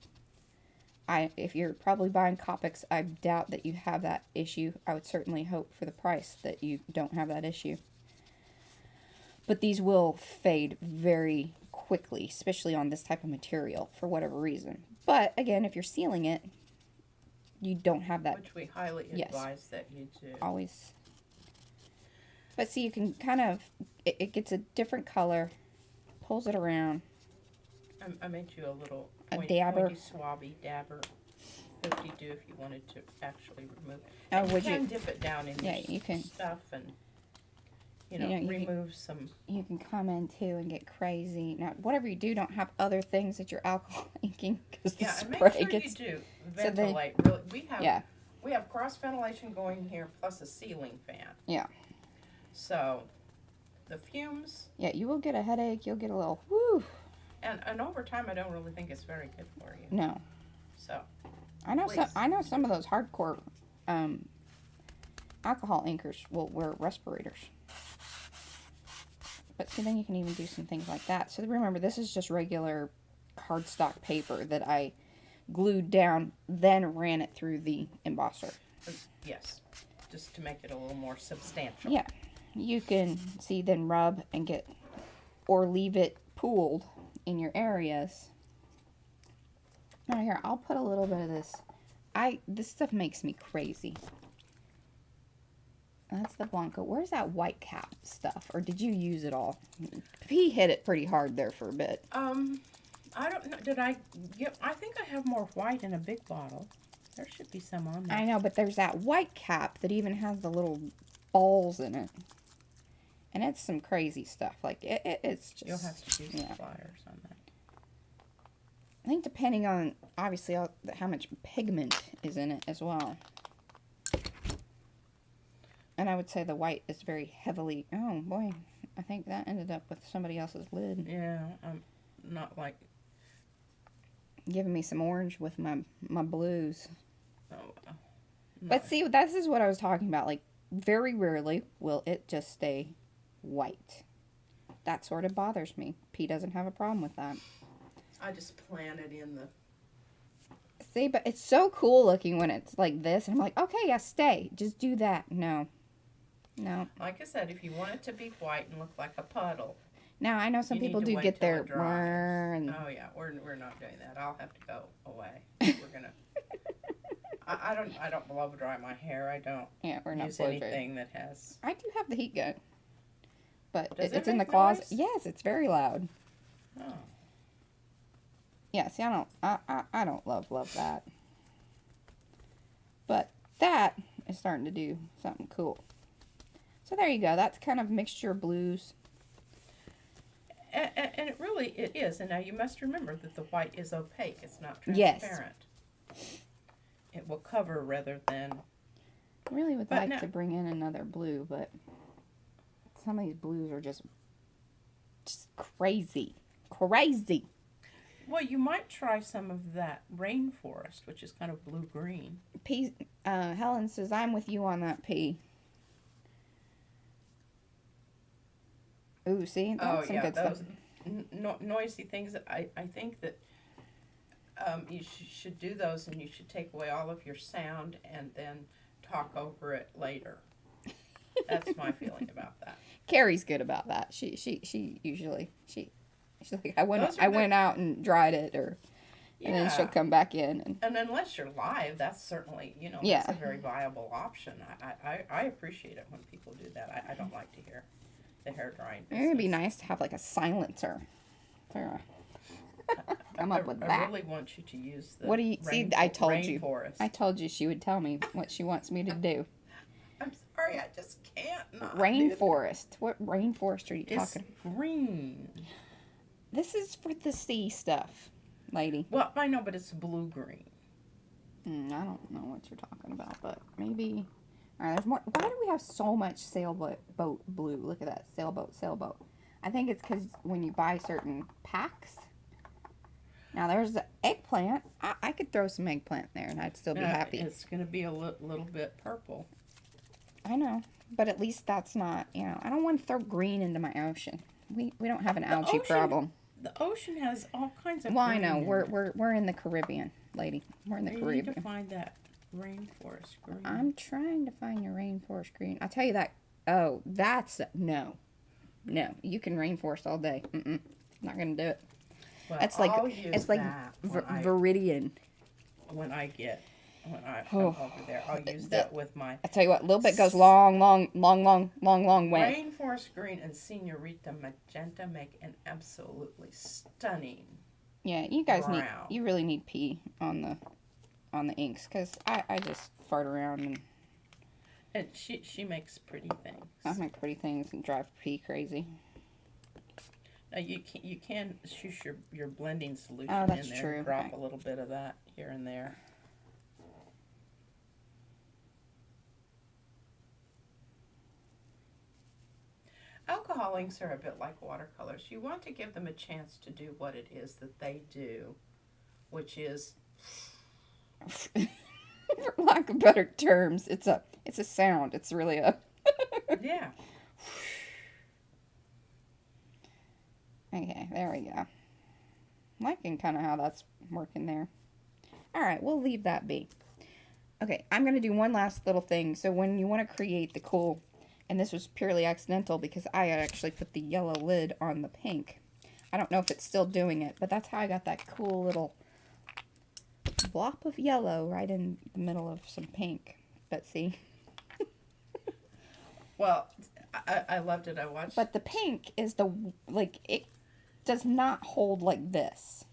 If you're probably buying Copics, I doubt that you have that issue. I would certainly hope for the price that you don't have that issue. But these will fade very quickly, especially on this type of material, for whatever reason. But, again, if you're sealing it, you don't have that. Which we highly advise that you do. Always. But see, you can kind of, it gets a different color, pulls it around. I made you a little pointy swabby dabber. 52 if you wanted to actually remove. Oh, would you? You can dip it down in your stuff and, remove some. You can come in too and get crazy. Now, whatever you do, don't have other things that you're alcohol inking, because the spray and make sure gets. you do ventilate. Really, we have we have cross ventilation going here plus a ceiling fan. Yeah. So the fumes. Yeah, you will get a headache. You'll get a little whoo. And over time, I don't really think it's very good for you. No. So. I know. Please. I know some of those hardcore alcohol anchors will wear respirators. But see, then you can even do some things like that. So remember, this is just regular cardstock paper that I glued down, then ran it through the embosser. Yes, just to make it a little more substantial. Yeah, you can see then rub and get, or leave it pooled in your areas. Now here, I'll put a little bit of this. This stuff makes me crazy. That's the Blanco. Where's that white cap stuff? Or did you use it all? He hit it pretty hard there for a bit. I don't know. Did I get? I think I have more white in a big bottle. There should be some on there. I know, but there's that white cap that even has the little balls in it. And it's some crazy stuff. Like, it's just... You'll have to use the pliers on that. I think depending on, obviously, how much pigment is in it as well. And I would say the white is very heavily... Oh, boy. I think that ended up with somebody else's lid. Yeah, I'm not like... Giving me some orange with my blues. Oh, But see, this is what I was talking about. Like, very rarely will it just stay white. That sort of bothers me. P doesn't have a problem with that. I just plan it in the... See, but it's so cool looking when it's like this. And I'm like, okay, yeah, stay. Just do that. No. No. Like I said, if you want it to be white and look like a puddle... Now, I know some people do get their... And... Oh, yeah. We're not doing that. I'll have to go away. We're going to... I don't blow dry my hair. I don't we're not use anything that has... I do have the heat gun. But it's in the closet. Yes, it's very loud. Oh. Yeah, see, I don't love that. But that is starting to do something cool. So there you go. That's kind of mixture of blues. And it is. And now you must remember that the white is opaque. It's not transparent. Yes. It will cover rather than... I really would like to bring in another blue, but some of these blues are just crazy. Crazy. Well, you might try some of that rainforest, which is kind of blue-green. P, Helen says, I'm with you on that, P. Ooh, see? That's some good those stuff. Noisy things. That I think that you should do those, and you should take away all of your sound and then talk over it later. That's my feeling about that. Carrie's good about that. She usually she's like, I went out and dried it, and then she'll come back in. And unless you're live, that's certainly, that's a very viable option. I appreciate it when people do that. I don't like to hear the hair drying business. It would be nice to have like a silencer. Come up with that. I really want you to use the What do you see? I told you. Rainforest. I told you she would tell me what she wants me to do. I'm sorry, I just can't not. Rainforest. What rainforest are you talking? It's green. This is for the sea stuff, lady. Well, I know, but it's blue-green. I don't know what you're talking about, but maybe... All right, there's more. Why do we have so much sailboat blue? Look at that. Sailboat. I think it's because when you buy certain packs... Now, there's the eggplant. I could throw some eggplant there, and I'd still be happy. It's going to be a little bit purple. I know, but at least that's not, I don't want to throw green into my ocean. We don't have an algae problem. The ocean has all kinds of Well, green. I know. We're in the Caribbean, lady. We're in the Caribbean. You need to find that rainforest green. I'm trying to find your rainforest green. I'll tell you that. Oh, that's... No. You can rainforest all day. Not going to do it. Well, it's like Viridian. When I'm over there, I'll use that with my... I tell you what, a little bit goes long way. Rainforest green and Senorita magenta make an absolutely stunning. Yeah, you guys brown. you really need P on the inks, because I just fart around and she makes pretty things. I make pretty things and drive P crazy. Now you can shush your blending solution in there. True. And drop a little bit of that here and there. oil inks are a bit like watercolors. You want to give them a chance to do what it is that they do, which is, for lack of better terms, it's a sound. It's really a yeah. Okay, there we go. Liking kind of how that's working there. All right, we'll leave that be. Okay, I'm going to do one last little thing. So when you want to create the cool, and this was purely accidental because I had actually put the yellow lid on the pink. I don't know if it's still doing it, but that's how I got that cool little blop of yellow right in the middle of some pink. But see? Well, I loved it. I watched. But the pink is the, like, it does not hold like this.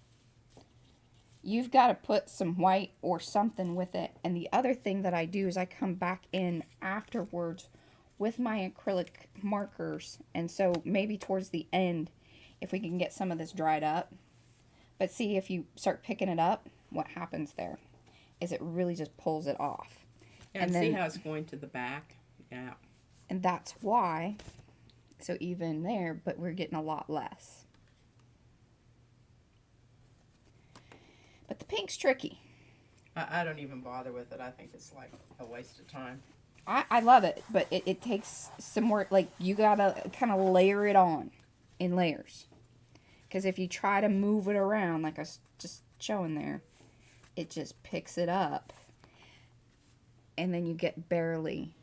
You've got to put some white or something with it. And the other thing that I do is I come back in afterwards with my acrylic markers. And so maybe towards the end, if we can get some of this dried up. But see, if you start picking it up, what happens there is it really just pulls it off. Yeah, and see how it's going to the back? Yeah. And that's why, so even there, but we're getting a lot less. But the pink's tricky. I don't even bother with it. I think it's like a waste of time. I love it, but it takes some work. Like, you gotta kind of layer it on in layers. Because if you try to move it around, like I was just showing there, it just picks it up. And then you get barely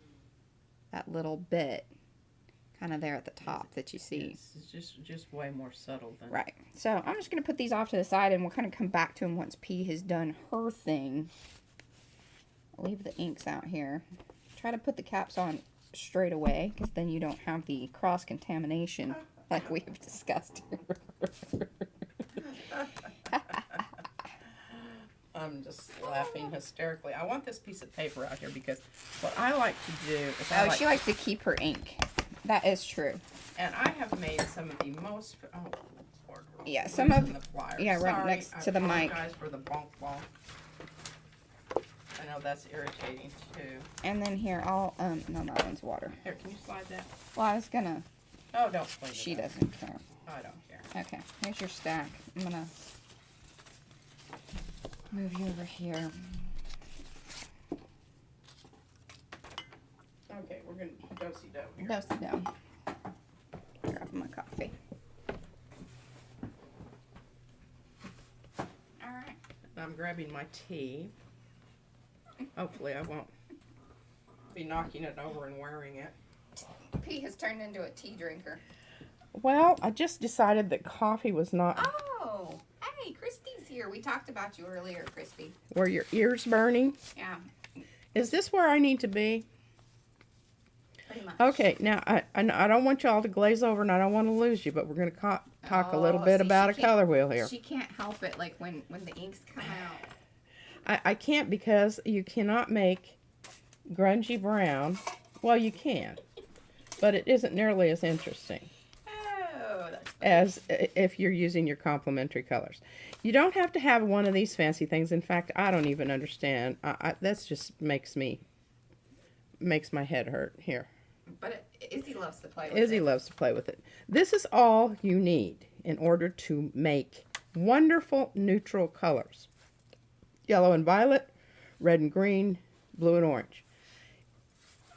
that little bit kind of there at the top that you see. It's just way more subtle than... Right. So I'm just going to put these off to the side, and we'll kind of come back to them once P has done her thing. I'll leave the inks out here. Try to put the caps on straight away, because then you don't have the cross-contamination like we have discussed. I'm just laughing hysterically. I want this piece of paper out here because what I like to do is She likes to keep her ink. That is true. And I have made some of the most... Oh, Lord. Yeah, some of... The flyers. Yeah, right Sorry, next to the mic. I apologize for the bonk bonk. I know that's irritating too. And then here, I'll... no, that one's water. Here, can you slide that? Well, I was gonna... Oh, don't slide it. She doesn't care. I don't care. Okay, here's your stack. I'm gonna move you over here. Okay, we're gonna do-si-do here. Go sit down. Grab my coffee. Alright. I'm grabbing my tea. Hopefully I won't be knocking it over and wearing it. P has turned into a tea drinker. Well, I just decided that coffee was not... Oh! Hey, Christy's here. We talked about you earlier, Christy. Were your ears burning? Yeah, Is this where I need to be? pretty much. Okay, now I don't want y'all to glaze over and I don't want to lose you, but we're going to talk a little bit see, about a she can't- color wheel here. She can't help it, like when the inks come out. I can't because you cannot make grungy brown. Well, you can, but it isn't nearly as interesting Oh, that's funny. as if you're using your complementary colors. You don't have to have one of these fancy things. In fact, I don't even understand. That's just makes my head hurt here. But Izzy loves to play with it. Izzy loves to play with it. This is all you need in order to make wonderful neutral colors. Yellow and violet, red and green, blue and orange.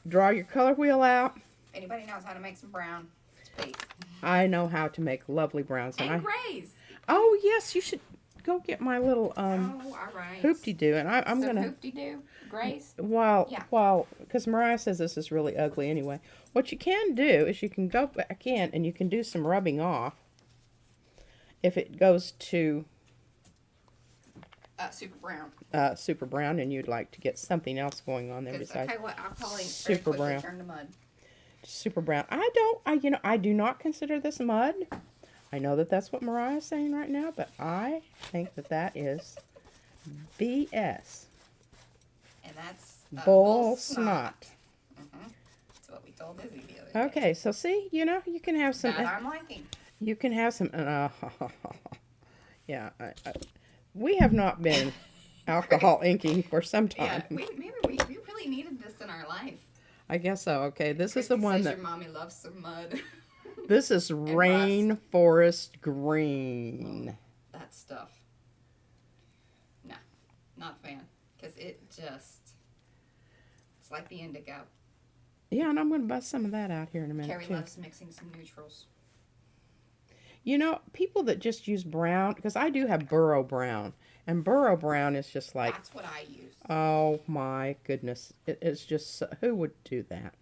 Draw your color wheel out. If anybody knows how to make some brown, it's Pete. I know how to make lovely browns. And grays. Oh, yes, you should go get my little Oh, all right. hoop-de-doo. And I'm Some going to... hoop-de-doo? Grays? While, because Mariah says this is really ugly anyway. What you can do is you can go back in and you can do some rubbing off if it goes to Super brown. super brown and you'd like to get something else going on there Because I besides tell you what, I'll probably super very quickly brown. turn to mud. super brown. I do not consider this mud. I know that that's what Mariah's saying right now, but I think that is BS. And that's Bull snot. That's what we told Izzy the other day. Okay, so see, you can have some... That I'm liking. You can have some... yeah, we have not been alcohol inking for some time. Yeah, maybe we really needed this in our life. I guess so. Okay, this is Christy the one says that... your mommy loves some mud. This is rainforest green. That stuff. No, not a fan. Because it's like the indigo. Yeah, and I'm going to bust some of that out here in a minute, Carrie too. loves mixing some neutrals. You know, people that just use brown, because I do have burro brown, and burro brown is just like, That's what I use. oh my goodness. It's just, who would do that?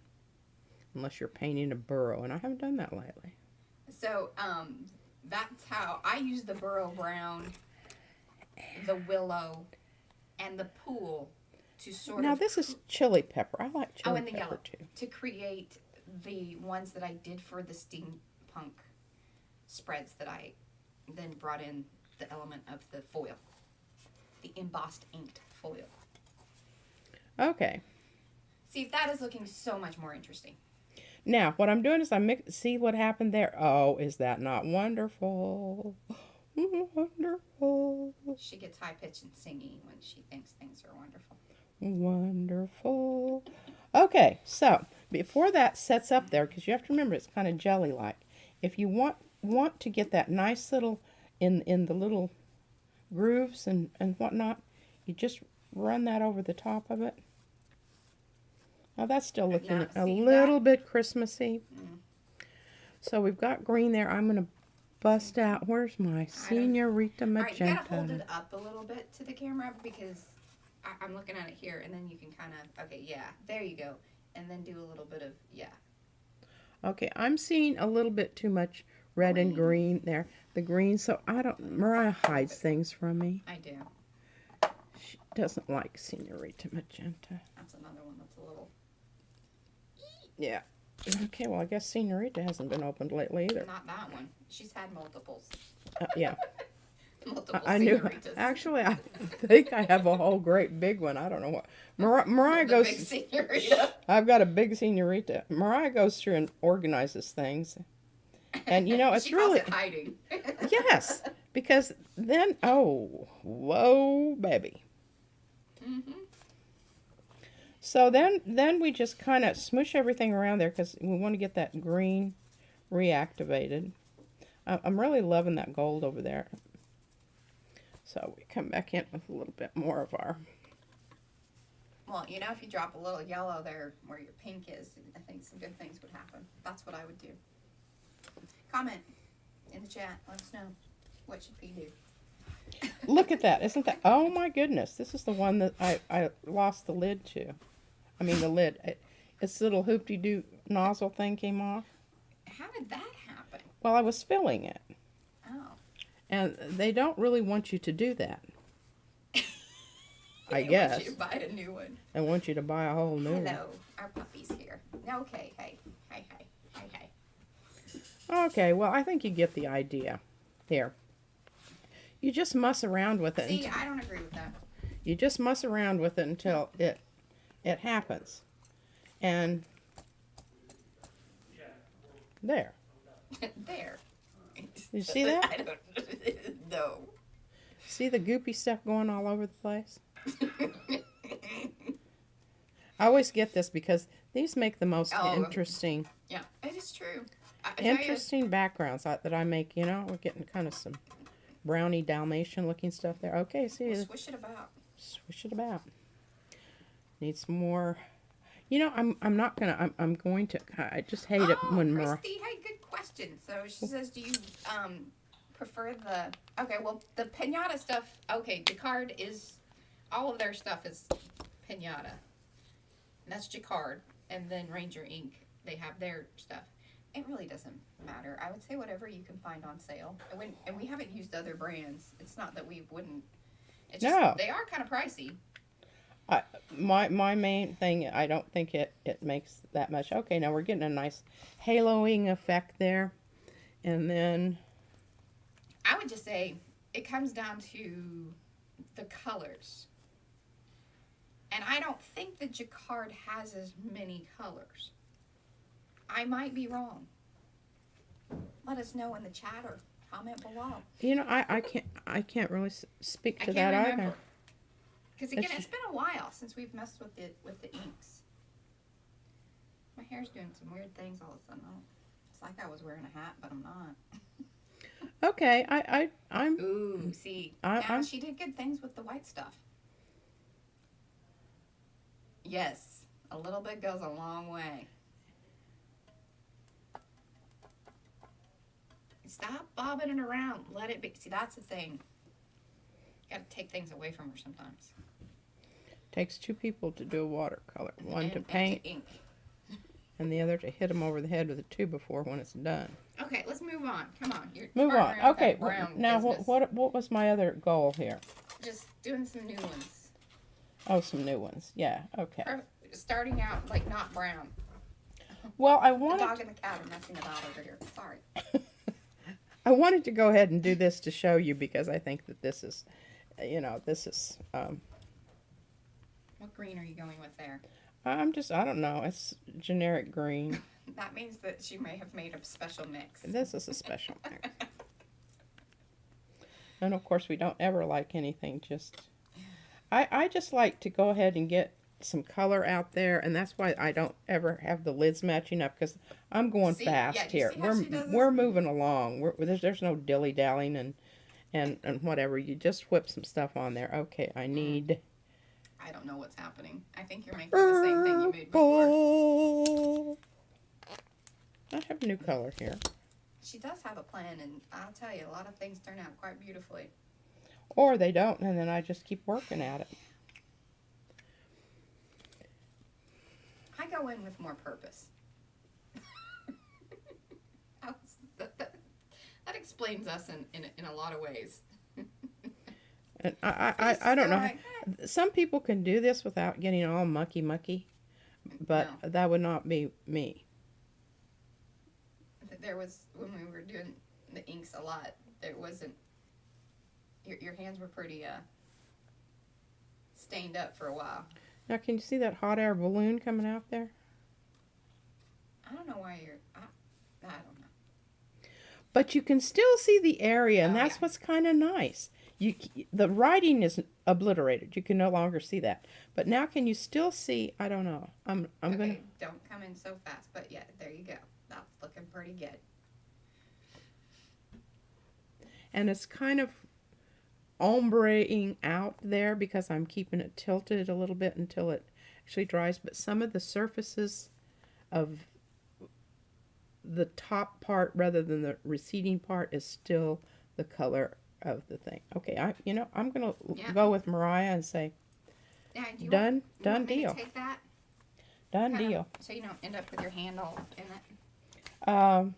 Unless you're painting a burro, and I haven't done that lately. So, that's how I use the burro brown, the willow, and the pool to sort Now, of... this is chili pepper. I like chili and the pepper, yellow. too. To create the ones that I did for the steampunk spreads that I then brought in the element of the foil. The embossed inked foil. Okay. See, that is looking so much more interesting. Now, what I'm doing is see what happened there? Oh, is that not wonderful? Wonderful. She gets high-pitched and singing when she thinks things are wonderful. Wonderful. Okay, so before that sets up there, because you have to remember it's kind of jelly-like. If you want to get that nice little, in the little grooves and whatnot, you just run that over the top of it. Now that's still looking Now, a see little that? bit Christmassy. So we've got green there. I'm going to bust out. Where's my Senorita All right, you Magenta? gotta hold it up a little bit to the camera because I'm looking at it here, and then you can kind of, okay, yeah, there you go. And then do a little bit of, yeah. Okay, I'm seeing a little bit too much red and green there. The green, so I don't, Mariah hides things from me. I do. She doesn't like Senorita Magenta. That's another one that's a little... Yeah. Okay, well, I guess Senorita hasn't been opened lately either. Not that one. She's had multiples. Yeah. Multiple I knew. senoritas. Actually, I think I have a whole great big one. I don't know what. Mariah The goes. big senorita. I've got a big Senorita. Mariah goes through and organizes things. And, you know, it's she really. calls it hiding. Yes. Because then, oh, whoa, baby. Mm-hmm. So then we just kind of smoosh everything around there because we want to get that green reactivated. I'm really loving that gold over there. So we come back in with a little bit more of our... Well, you know, if you drop a little yellow there where your pink is, I think some good things would happen. That's what I would do. Comment in the chat. Let us know. What should we do? Look at that. Isn't that... Oh, my goodness. This is the one that I lost the lid to. I mean, the lid. Its little hoop-de-doo nozzle thing came off. How did that happen? Well, I was filling it. Oh. And they don't really want you to do that. I They guess. want you to buy a new one. They want you to buy a whole new one. Hello. Our puppy's here. Okay. Hey. Hey. Hey. Hey. Hey. Okay, well, I think you get the idea. Here. You just muss around with it. See, I don't agree with that. You just muss around with it until it happens. And there. There. You see that? I don't know. See the goopy stuff going all over the place? I always get this because these make the most interesting Yeah, it is true. I tell you, interesting backgrounds that I make, you know. We're getting kind of some brownie Dalmatian looking stuff there. Okay, see. we'll swish it about. Swish it about. Need some more. You know, I'm not gonna. I'm going to. I just hate it when more. Christy had good question. So she says, do you prefer the? Okay, well the Piñata stuff. Okay, Jacquard is all of their stuff is Piñata. And that's Jacquard, and then Ranger Ink. They have their stuff. It really doesn't matter. I would say whatever you can find on sale. And we haven't used other brands. It's not that we wouldn't. It's just, No. They are kind of pricey. My main thing, I don't think it makes that much. Okay, now we're getting a nice haloing effect there. And then... I would just say it comes down to the colors. And I don't think the Jacquard has as many colors. I might be wrong. Let us know in the chat or comment below. You know, I can't really speak to that either. Because again, it's been a while since we've messed with the inks. My hair's doing some weird things all of a sudden. It's like I was wearing a hat, but I'm not. Okay, I'm Ooh, see. I'm She did good things with the white stuff. Yes, a little bit goes a long way. Stop bobbing it around. Let it be. See, that's the thing. You gotta take things away from her sometimes. takes two people to do a watercolor. One And to paint, ink. and the other to hit them over the head with a 2x4 when it's done. Okay, let's move on. Come on. You're Move farting on. around with Okay, that brown now business. what was my other goal here? Just doing some new ones. Oh, some new ones. Yeah, okay. Or starting out like not brown. Well, I The wanted dog and the cat are messing about over here. Sorry. I wanted to go ahead and do this to show you because I think that this is, this is, What green are you going with there? I don't know, it's generic green. That means that she may have made a special mix. This is a special mix. And of course, we don't ever like anything just, I just like to go ahead and get some color out there, and that's why I don't ever have the lids matching up, because I'm going See? fast Yeah, do you here. see how she does this? We're moving along. There's no dilly-dallying and whatever. You just whip some stuff on there. Okay, I need I don't know what's happening. I think you're making the same thing you made before. purple. I have a new color here. She does have a plan, and I'll tell you, a lot of things turn out quite beautifully. Or they don't, and then I just keep working at it. I go in with more purpose. That explains us in a lot of ways. And I don't know. Like, Some people can do this without getting all mucky, but No. that would not be me. there was, when we were doing the inks a lot, there wasn't, your hands were pretty stained up for a while. Now, can you see that hot air balloon coming out there? I don't know why I don't know. But you can still see the area, and Oh, that's yeah. what's kind of nice. The writing is obliterated. You can no longer see that. But now, can you still see? I don't know. I'm Okay, gonna. don't come in so fast, but yeah, there you go. That's looking pretty good. And it's kind of ombreing out there because I'm keeping it tilted a little bit until it actually dries. But some of the surfaces of the top part rather than the receding part is still the color of the thing. Okay, I'm gonna Yeah. go with Mariah and say Now, do you done want, you want me deal. to take that? Done Kind of, deal. so you don't end up with your hand all in it.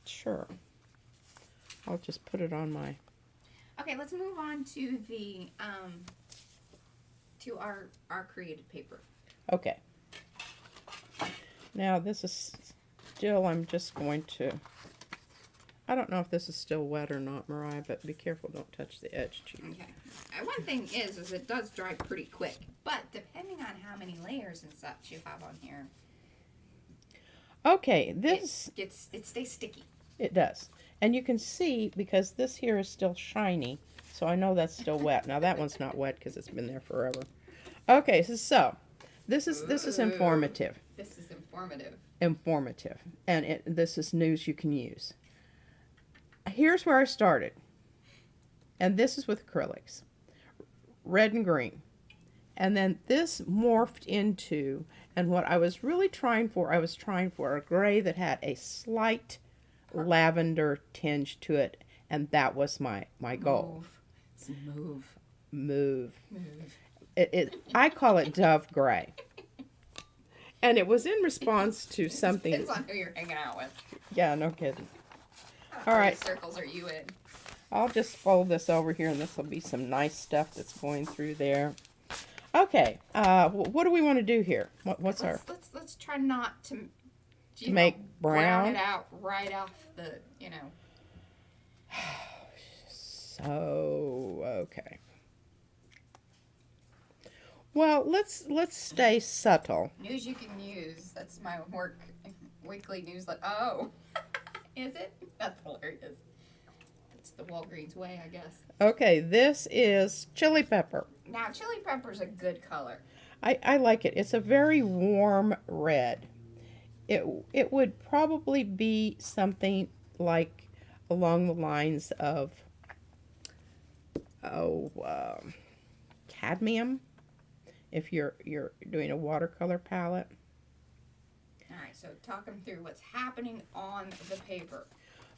Sure. I'll just put it on my. Okay, let's move on to the to our created paper. Okay. Now this is still. I'm just going to. I don't know if this is still wet or not, Mariah, but be careful. Don't touch the edge, chief. Okay. One thing is it does dry pretty quick, but depending on how many layers and such you have on here, Okay, this it stays sticky. it does, and you can see because this here is still shiny, so I know that's still wet. Now that one's not wet because it's been there forever. Okay, so this is informative. This is informative. Informative, and this is news you can use. Here's where I started, and this is with acrylics, red and green, and then this morphed into, and what I was really trying for, a gray that had a slight lavender tinge to it, and that was my goal. Move. I call it dove gray, and it was in response to something. Depends on who you're hanging out with. Yeah, no kidding. How All many right. circles are you in? I'll just fold this over here, and this will be some nice stuff that's going through there. Okay, what do we want to do here? What's our... Let's try not to make brown? it out right off the, So, okay. Well, let's stay subtle. News you can use. That's my work weekly newsletter. Oh, is it? That's hilarious. It's the Walgreens way, I guess. Okay, this is chili pepper. Now, chili pepper's a good color. I like it. It's a very warm red. it would probably be something like along the lines of cadmium if you're doing a watercolor palette. All right, so talk them through what's happening on the paper.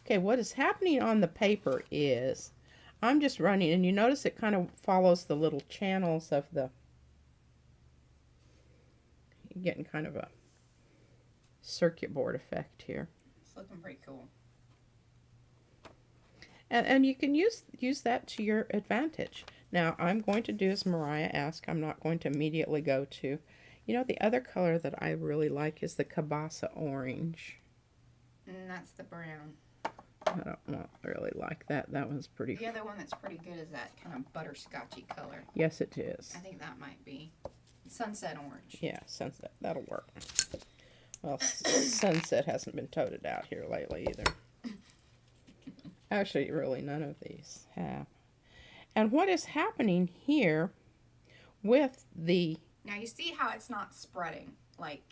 Okay, what is happening on the paper is I'm just running, and you notice it kind of follows the little channels of the, you're getting kind of a circuit board effect here. It's looking pretty cool. And you can use that to your advantage. Now, I'm going to do as Mariah asked. I'm not going to immediately go to, the other color that I really like is the Cabasa Orange. And that's the brown. I don't really like that. That one's pretty. The other one that's pretty good is that kind of butterscotchy color. Yes, it is. I think that might be Sunset Orange. Yeah, Sunset. That'll work. Well, Sunset hasn't been toted out here lately either. Actually, really, none of these have. And what is happening here with the... Now, you see how it's not spreading? Like...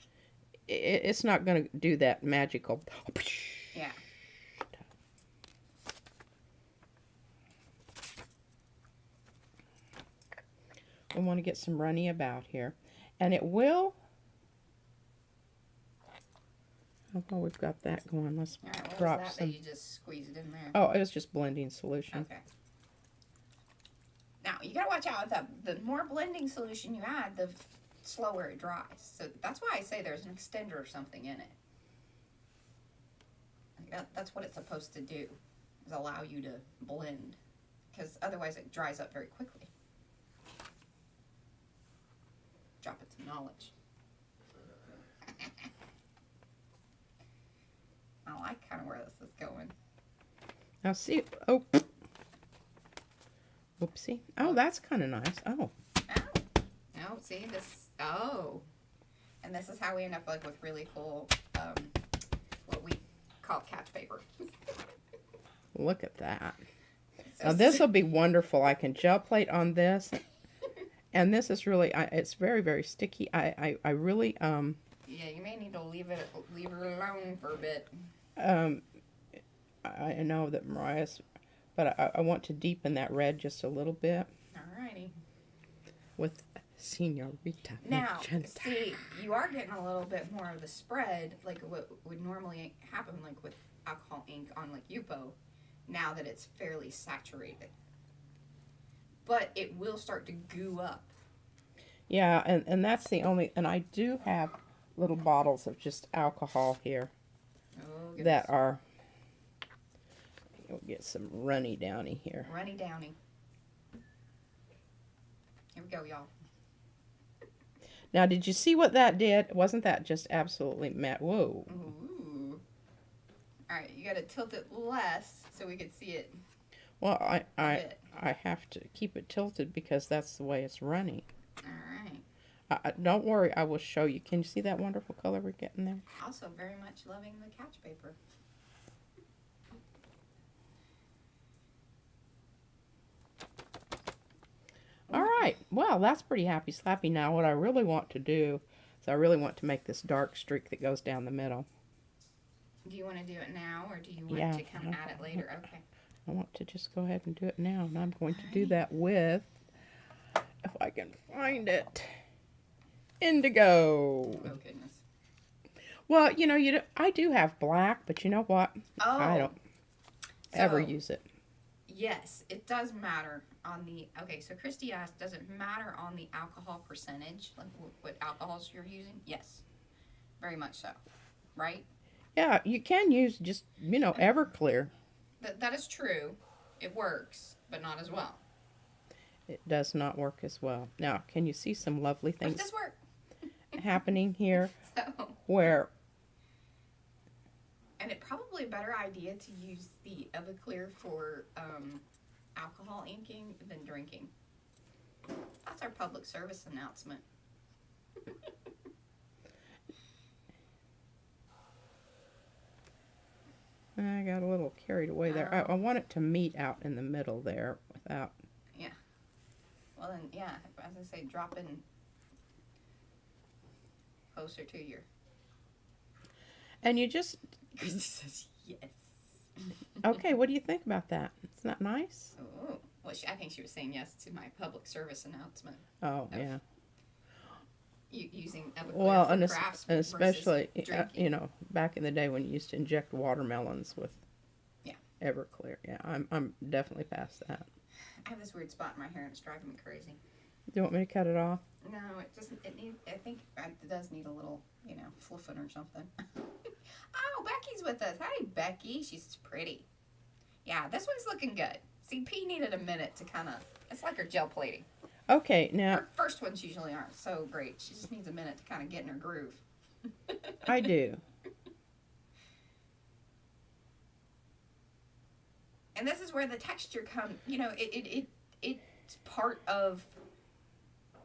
It's not going to do that magical... Yeah. We want to get some runny about here. And it will... Oh, we've got that going. Let's drop was that some... that you just squeezed in there? Oh, it was just blending solution. Okay. Now, you gotta watch out with that. The more blending solution you add, the slower it dries. So that's why I say there's an extender or something in it. That's what it's supposed to do, is allow you to blend. Because otherwise it dries up very quickly. Drop it to knowledge. I like kind of where this is going. Now see, oh, whoopsie. Oh, that's kind of nice. Oh. Oh, see this, and this is how we end up like with really cool, what we call catch paper. Look at that. So Now this will be wonderful. I can gel plate on this. And this is really, it's very, very sticky. I really, yeah, you may need to leave it alone for a bit. I know that Mariah's, but I want to deepen that red just a little bit. Alrighty. With Senorita Now, Magenta. see, you are getting a little bit more of the spread, like what would normally happen, like with alcohol ink on like Yupo, now that it's fairly saturated. But it will start to goo up. Yeah, and that's the only, and I do have little bottles of just alcohol here that are, you'll get some runny downy here. Runny downy. Here we go, y'all. Now, did you see what that did? Wasn't that just absolutely mad? Whoa. Ooh. Alright, you gotta tilt it less so we could see it. Well, I have to keep it tilted because that's the way it's running. Alright. Don't worry, I will show you. Can you see that wonderful color we're getting there? Also very much loving the catch paper. All right. Well, that's pretty happy slappy. Now, what I really want to do is I really want to make this dark streak that goes down the middle. Do you want to do it now, or do you want to kind of add it later? Okay. I want to just go ahead and do it now, and I'm going to do that with, if I can find it, indigo. Oh, goodness. Well, I do have black, but you know what? Oh. I don't ever use it. Yes, it does matter on the, okay, so Christy asked, does it matter on the alcohol percentage, like what alcohols you're using? Yes, very much so, right? Yeah, you can use just, Everclear. That is true. It works, but not as well. It does not work as well. Now, can you see some lovely things Does this work? happening here So, where... and it's probably a better idea to use the Everclear for alcohol inking than drinking. That's our public service announcement. I got a little carried away there. I want it to meet out in the middle there without... Yeah. Well then, yeah, as I say, drop in closer to your... And you just, Christy says yes. okay, what do you think about that? It's not nice? Oh, well, I think she was saying yes to my public service announcement. Oh, yeah. Using Everclear Well, for and, crafts and versus especially, drinking. you know, back in the day when you used to inject watermelons with Yeah. Everclear. Yeah, I'm definitely past that. I have this weird spot in my hair and it's driving me crazy. Do you want me to cut it off? No, I think it does need a little, fluffing or something. Oh, Becky's with us. Hi, Becky. She's pretty. Yeah, this one's looking good. See, P needed a minute to kind of, it's like her gel plating. Okay, now, Her first ones usually aren't so great. She just needs a minute to kind of get in her groove. I do. And this is where the texture comes, it's part of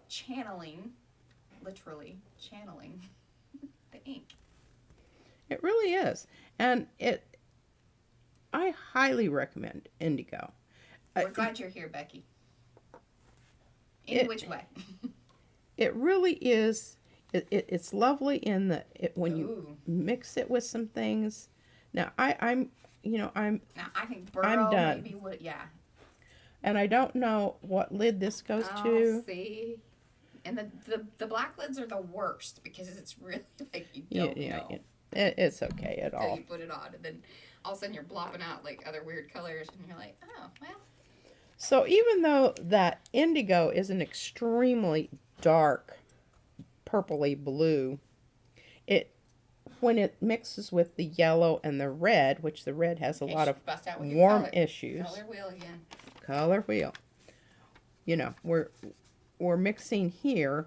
channeling, literally channeling the ink. It really is. And I highly recommend indigo. We're glad you're here, Becky. In which way? It really is. It's lovely in when you Ooh. mix it with some things. Now I'm Now I think burrow I'm done. maybe would, yeah. And I don't know what lid this goes to. See, and the black lids are the worst because it's really like you don't know It's okay at until all. you put it on, and then all of a sudden you're blopping out like other weird colors, and you're like, oh well. So even though that indigo is an extremely dark purpley blue, when it mixes with the yellow and the red, which the red has a Okay, lot of bust out with your warm color- issues. Color wheel again. Color wheel. You know, we're mixing here,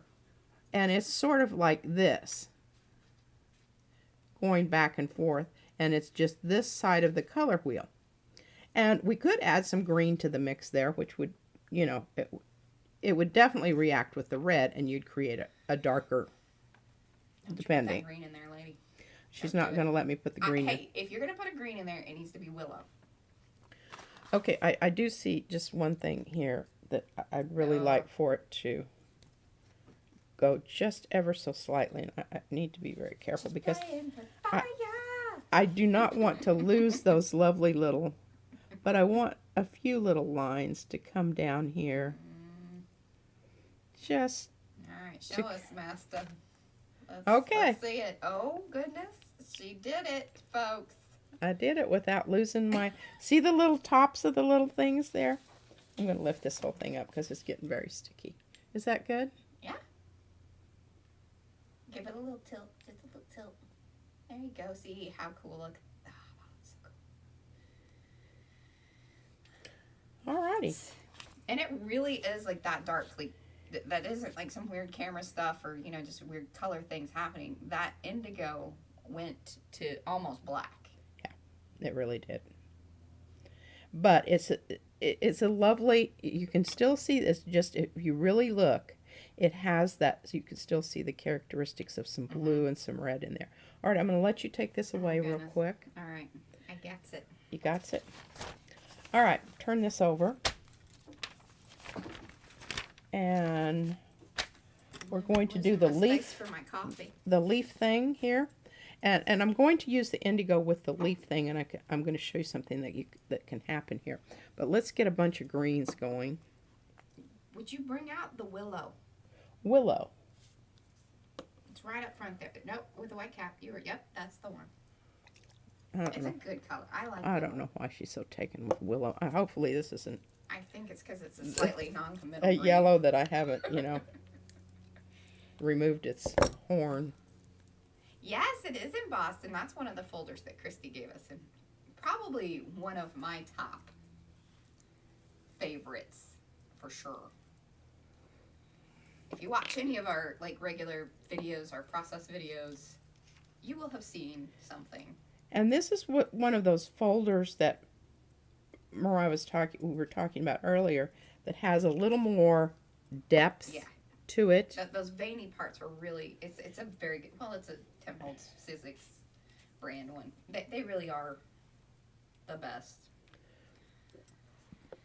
and it's sort of like this, going back and forth, and it's just this side of the color wheel. And we could add some green to the mix there, which would, it would definitely react with the red, and you'd create a darker, Don't depending. You put that green in there, lady. She's Don't not do going it. to let me put the green in. Hey, if you're gonna put a green in there, it needs to be willow. Okay, I do see just one thing here that I'd really Oh. like for it to go just ever so slightly. And I need to be very careful because Playing with fire. I do not want to lose those lovely little, but I want a few little lines to come down here. Just, All right, show us, Master. Okay. Let's see it. Oh goodness, she did it, folks. I did it without losing my, see the little tops of the little things there? I'm going to lift this whole thing up because it's getting very sticky. Is that good? Yeah. Give it a little tilt, just a little tilt. There you go. See how cool look. Oh, wow, so cool. Alrighty. And it really is like that dark. Like that isn't like some weird camera stuff or just weird color things happening. That indigo went to almost black. It really did. But it's a lovely, you can still see this, just if you really look, it has that, so you can still see the characteristics of some blue and some red in there. All right, I'm going to let you take this away real goodness. quick. All right, I gets it. You got it? All right, turn this over. And we're going to do the Losing my leaf. space for my coffee. The leaf thing here, and I'm going to use the indigo with the leaf thing, and I'm going to show you something that can happen here. But let's get a bunch of greens going. Would you bring out the willow? Willow. It's right up front there. Nope, with the white cap. Yep, that's the one. I don't It's know. a good color. I like. I willow. don't know why she's so taken with willow. Hopefully this isn't I think it's because it's a slightly non-committal. a green. yellow that I haven't, removed its horn. Yes, it is embossed, and that's one of the folders that Christy gave us, and probably one of my top favorites for sure. If you watch any of our regular videos, our process videos, you will have seen something. And this is one of those folders that we were talking about earlier, that has a little more depth Yeah. to it. Those veiny parts are really, it's a very good, well, it's a Tim Holtz Sizzix brand one. They really are the best.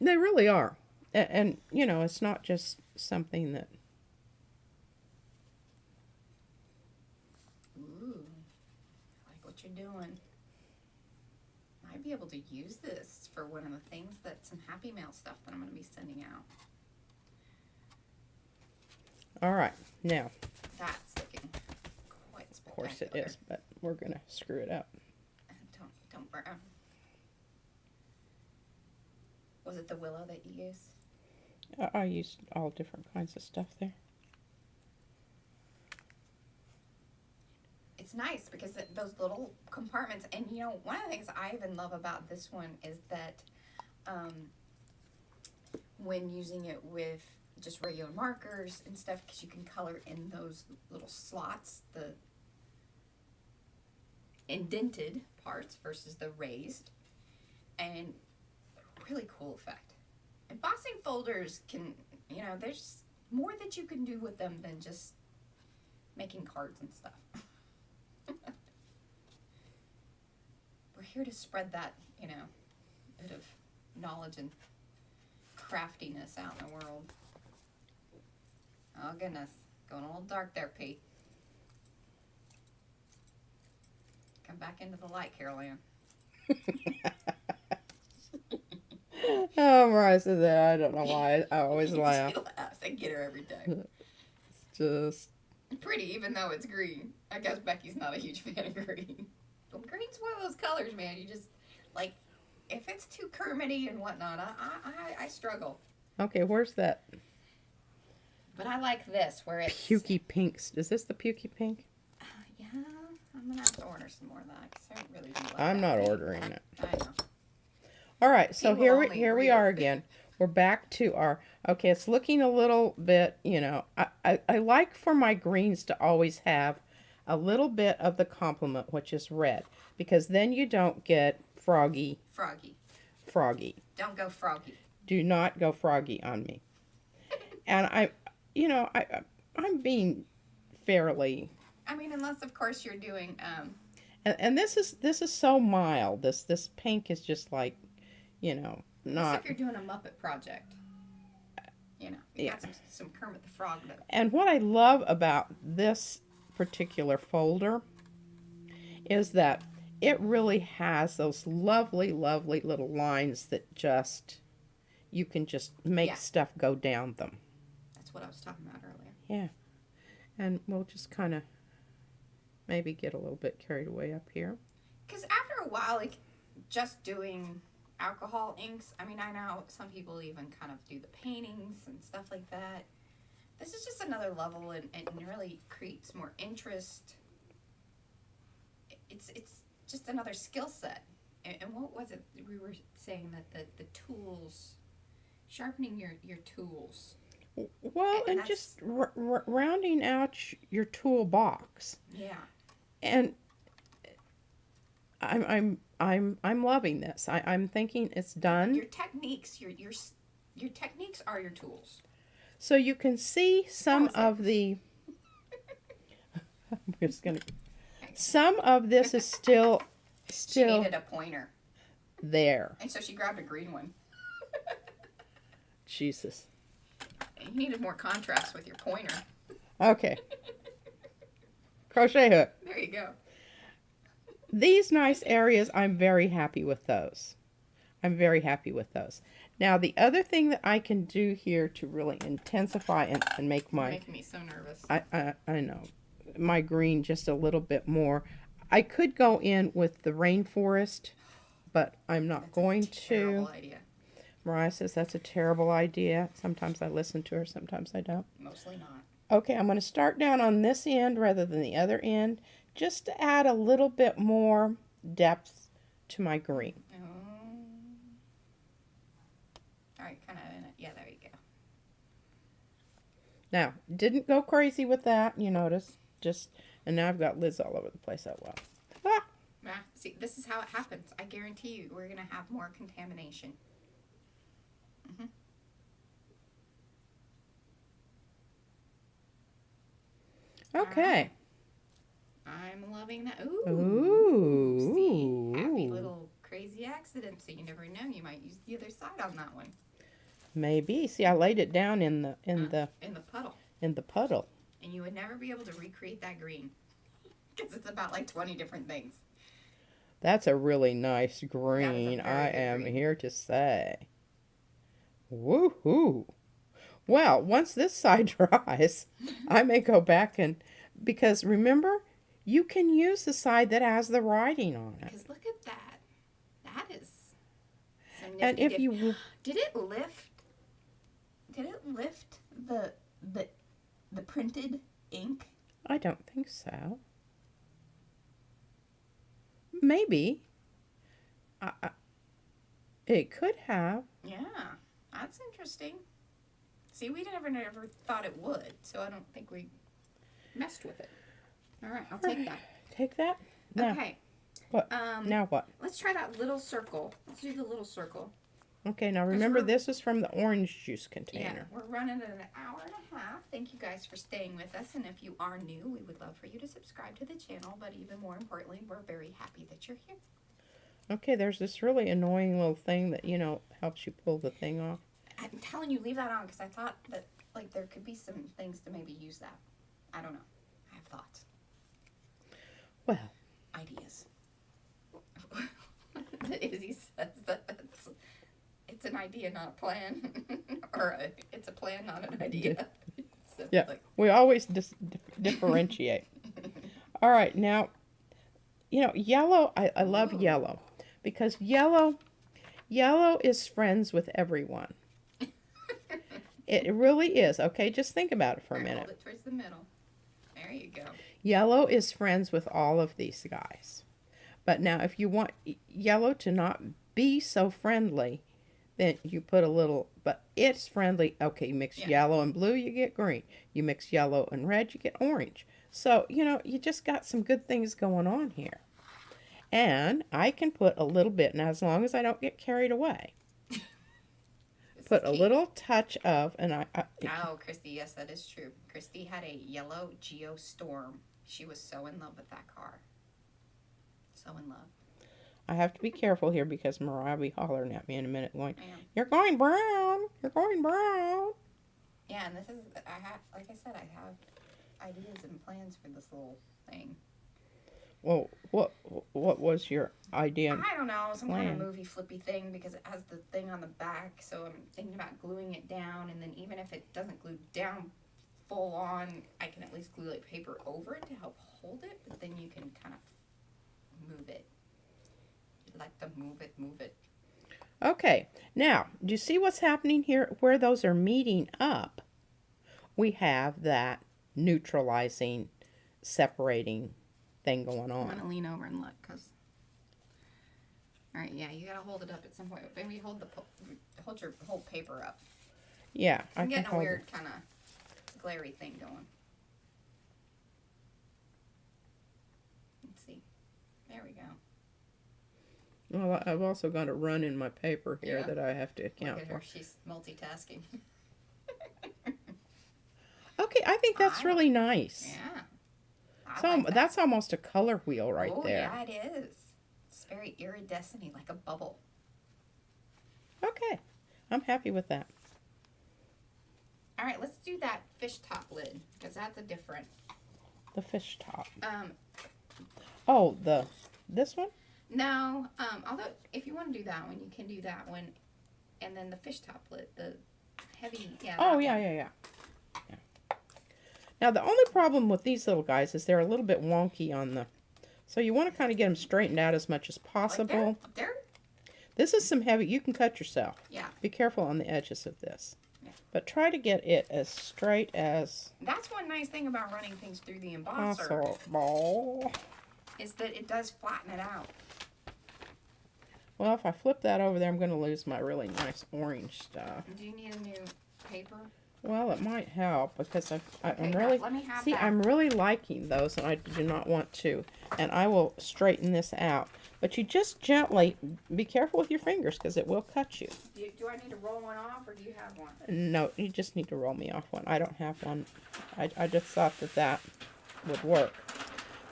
They really are. And it's not just something that... Ooh, I like what you're doing? Might be able to use this for one of the things that some Happy Mail stuff that I'm going to be sending out. All right, now, That's looking quite of spectacular. course it is, but we're going to screw it up. Don't burn. Was it the willow that you used? I used all different kinds of stuff there. It's nice because those little compartments, and you know, one of the things I even love about this one is that when using it with just regular markers and stuff, because you can color in those little slots, the indented parts versus the raised, and really cool effect. Embossing folders can, you know, there's more that you can do with them than just making cards and stuff. We're here to spread that, you know, bit of knowledge and craftiness out in the world. Oh goodness, going a little dark there, Pete. Come back into the light, Carol Ann. Oh, Mariah said that. I don't know why. I always laugh. She laughs. I get her every time. It's just... Pretty, even though it's green. I guess Becky's not a huge fan of green. But green's one of those colors, man. You just, like, if it's too Kermity and whatnot, I struggle. Okay, where's that But I like this, where it's... pukey pinks? Is this the pukey pink? Yeah, I'm going to have to order some more of that, because I really do like I'm that not pink. ordering it. I know. All right, so People only here we read are it. again. We're back to our, okay, it's looking a little bit, you know, I like for my greens to always have a little bit of the complement, which is red, because then you don't get froggy. Don't go froggy. Do not go froggy on me. And I'm being fairly, I mean, unless, of course, you're doing, and this is so mild. This pink is just like, you know, not. if you're doing a Muppet project. You know, you got some Kermit the Frog. And what I love about this particular folder is that it really has those lovely, lovely little lines that just, you can just make stuff go down them. That's what I was talking about earlier. Yeah. And we'll just kind of maybe get a little bit carried away up here. Because after a while, like, just doing alcohol inks, I mean, I know some people even kind of do the paintings and stuff like that. This is just another level and really creates more interest. It's just another skill set. And what was it? We were saying that the tools, sharpening your tools. Well, and just rounding out your toolbox. Yeah. And I'm loving this. I'm thinking it's done. Your techniques, your techniques are your tools. So you can see some of the. I'm just gonna. Some of this is still. She needed a pointer. There. And so she grabbed a green one. Jesus. You needed more contrast with your pointer. Okay. Crochet hook. There you go. These nice areas, I'm very happy with those. I'm very happy with those. Now, the other thing that I can do here to really intensify and make my... You're making me so nervous. I know. My green just a little bit more. I could go in with the rainforest, but I'm not going to. Terrible idea. Mariah says that's a terrible idea. Sometimes I listen to her, sometimes I don't. Mostly not. Okay, I'm going to start down on this end rather than the other end, just to add a little bit more depth to my green. All right, kind of in it. Yeah, there you go. Now, didn't go crazy with that, you notice. And now I've got lids all over the place. Oh, well. Ah! See, this is how it happens. I guarantee you we're going to have more contamination. Okay. I'm loving that. Ooh. Ooh. See, happy little crazy accident. So you never know. You might use the other side on that one. Maybe. See, I laid it down in the puddle. In the puddle. And you would never be able to recreate that green. Because it's about like 20 different things. That's a really nice green, very I good am green. here to say. Woohoo! Well, once this side dries, I may go back and, because remember, you can use the side that has the writing on it. Because look at that. That is some And nifty if you, Did it lift? Did it lift the printed ink? I don't think so. Maybe. It could have. Yeah, that's interesting. See, we never thought it would, so I don't think we messed with it. All right, I'll take that. Take that? Now, Okay. what? Now what? Let's try that little circle. Let's do the little circle. Okay, now remember we're- this is from the orange juice Yeah, container. we're running at an hour and a half. Thank you guys for staying with us. And if you are new, we would love for you to subscribe to the channel. But even more importantly, we're very happy that you're here. Okay, there's this really annoying little thing that, you know, helps you pull the thing off. I'm telling you, leave that on because I thought that like there could be some things to maybe use that. I don't know. I have thoughts. Well, Ideas. Izzy says that it's an idea, not a plan. Or it's a plan, not an idea. So, yeah, like, we always differentiate. All right, now, you know, yellow, I love Ooh. yellow because yellow is friends with everyone. It really is. Okay, just think about it for a hold minute. it towards the middle. There you go. Yellow is friends with all of these guys. But now if you want yellow to not be so friendly, then you put a little, but it's friendly. Okay, you mix yellow and blue, you get green. You mix yellow and red, you get orange. So, you know, you just got some good things going on here. And I can put a little bit, now as long as I don't get carried away, put a little touch of, and Oh, Christy, yes, that is true. Christy had a yellow Geostorm. She was so in love with that car. So in love. I have to be careful here because Mariah will be hollering at me in a minute going, I am. "You're going brown, you're going brown." Yeah, and this is, I have, like I said, I have ideas and plans for this little thing. Well, what was your idea? I don't know, some kind of plan. movie flippy thing because it has the thing on the back. So I'm thinking about gluing it down, and then even if it doesn't glue down full on, I can at least glue like paper over it to help hold it. But then you can kind of move it. You like to move it. Okay, now, do you see what's happening here? Where those are meeting up, we have that neutralizing, separating thing going I'm on. gonna lean over and look, cause. All right, yeah, you gotta hold it up at some point. Maybe hold your whole paper up. Yeah, I'm I can getting a hold weird it. kind of glary thing going. Let's see. There we go. Well, I've also got a run in my paper here Yeah. that I have to account Look at for. her, she's multitasking. Okay, I think that's really nice. Yeah. I So like that. that's almost a color wheel right Oh, there. yeah, it is. It's very iridescent-y, like a bubble. Okay, I'm happy with that. All right, let's do that fish top lid, because that's a different. The fish top. Um, Oh, this one? no, although if you want to do that one, you can do that one. And then the fish top lid, the heavy, yeah. Oh, that yeah, one. yeah. Now, the only problem with these little guys is they're a little bit wonky on the... So you want to kind of get them straightened out as much as Like possible. they're, This is some heavy... You can cut yourself. yeah. Be careful on the edges of this. Yeah. But try to get it as straight as That's one nice thing about running things through the embosser possible. is that it does flatten it out. Well, if I flip that over there, I'm going to lose my really nice orange stuff. Do you need a new paper? Well, it might help because I'm Okay, really... let me have See, that. I'm really liking those, and I do not want to. And I will straighten this out. But you just gently... Be careful with your fingers because it will cut you. Do I need to roll one off, or do you have one? No, you just need to roll me off one. I don't have one. I just thought that would work.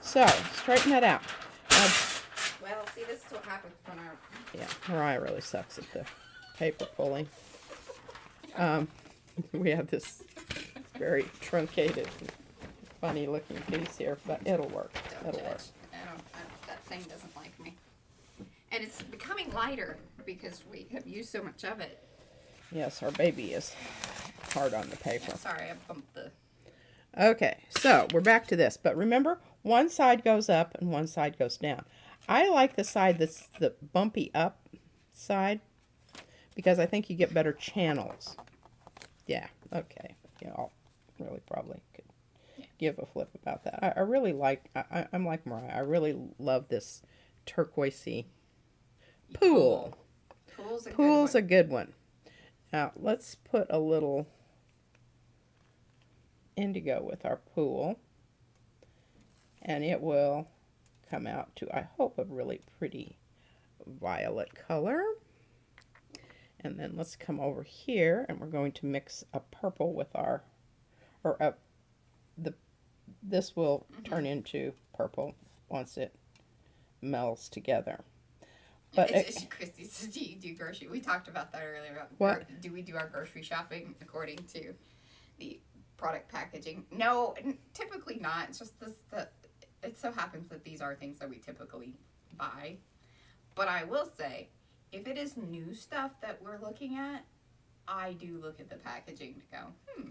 So, straighten that out. Now, Well, see, this is what happens when our... yeah, Mariah really sucks at the paper pulling. We have this very truncated, funny looking piece here, but it'll work. Don't It'll work. judge. That thing doesn't like me. lighter because we have used so much of it. Yes, our baby is hard on the paper. Sorry, I bumped the... Okay, so we're back to this. But remember, one side goes up and one side goes down. I like the side that's the bumpy up side because I think you get better channels. Yeah, okay. Yeah, I'll really probably could give a flip about that. I really like, I'm like Mariah. I really love this turquoisey pool. Pool's a good one. Now, let's put a little indigo with our pool. And it will come out to, I hope, a really pretty violet color. And then let's come over here and we're going to mix a purple with our, this will turn into purple once it melds together. But Christy says, do you do grocery? We talked about that earlier. About what? Do we do our grocery shopping according to the product packaging? No, typically not. It's just it so happens that these are things that we typically buy. But I will say, if it is new stuff that we're looking at, I do look at the packaging to go,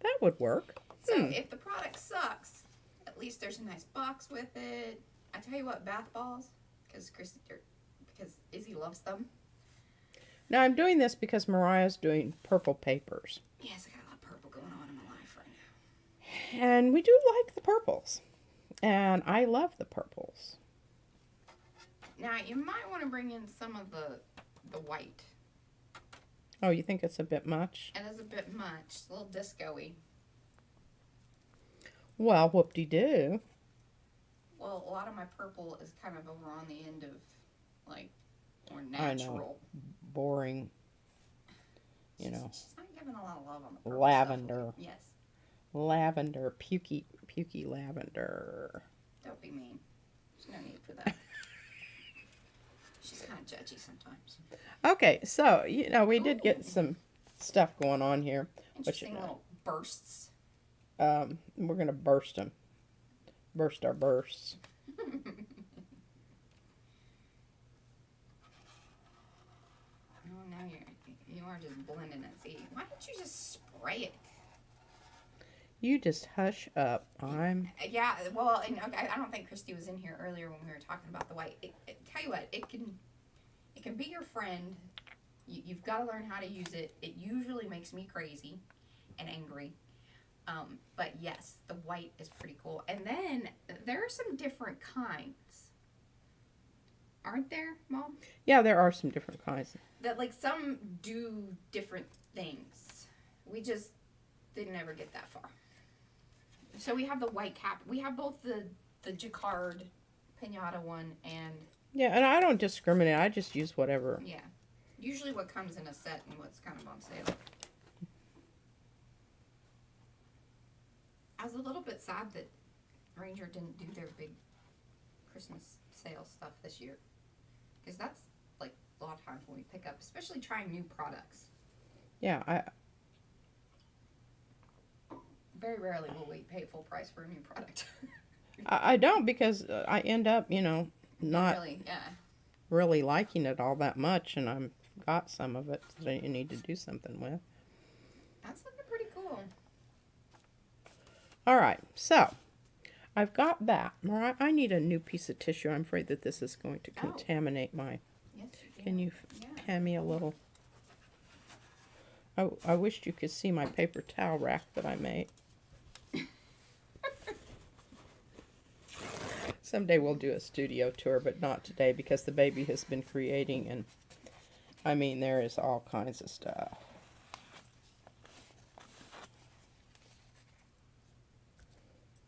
That would work. So if the product sucks, at least there's a nice box with it. I tell you what, bath balls, because Izzy loves them. Now I'm doing this because Mariah's doing purple papers. Yes, I got a lot of purple going on in my life right now. And we do like the purples. And I love the purples. Now, you might want to bring in some of the white. Oh, you think it's a bit much? It is a bit much. It's a little disco-y. Well, whoop-de-doo. Well, a lot of my purple is kind of over on the end of, like, more natural. I know. Boring. You know. She's not giving a lot of love on the purple Lavender. stuff. Yes. Lavender. Pukey lavender. Don't be mean. There's no need for that. She's kind of judgy sometimes. Okay, so, you know, we did get some stuff going on here. Interesting little bursts. We're going to burst them. Burst our bursts. Oh, now you are just blending it. See, why don't you just spray it? You just hush up. Yeah, well, and okay, I don't think Christy was in here earlier when we were talking about the white. Tell you what, it can be your friend. You've got to learn how to use it. It usually makes me crazy and angry. But yes, the white is pretty cool. And then there are some different kinds. Aren't there, Mom? Yeah, there are some different kinds. That, like, some do different things. We just didn't ever get that far. So we have the white cap. We have both the Jacquard Piñata one and... Yeah, and I don't discriminate. I just use whatever. Yeah. Usually what comes in a set and what's kind of on sale. I was a little bit sad that Ranger didn't do their big Christmas sale stuff this year. Because that's, like, a lot of times when we pick up, especially trying new products. Yeah, Very rarely will we pay full price for a new product. I don't because I end up, you know, not really, yeah. really liking it all that much, and I've got some of it that you need to do something with. That's looking pretty cool. All right, so I've got that. Mariah, I need a new piece of tissue. I'm afraid that this is going to contaminate my... Yes, you do. Can you hand me a little... Oh, I wished you could see my paper towel rack that I made. Someday we'll do a studio tour, but not today because the baby has been creating, and I mean, there is all kinds of stuff.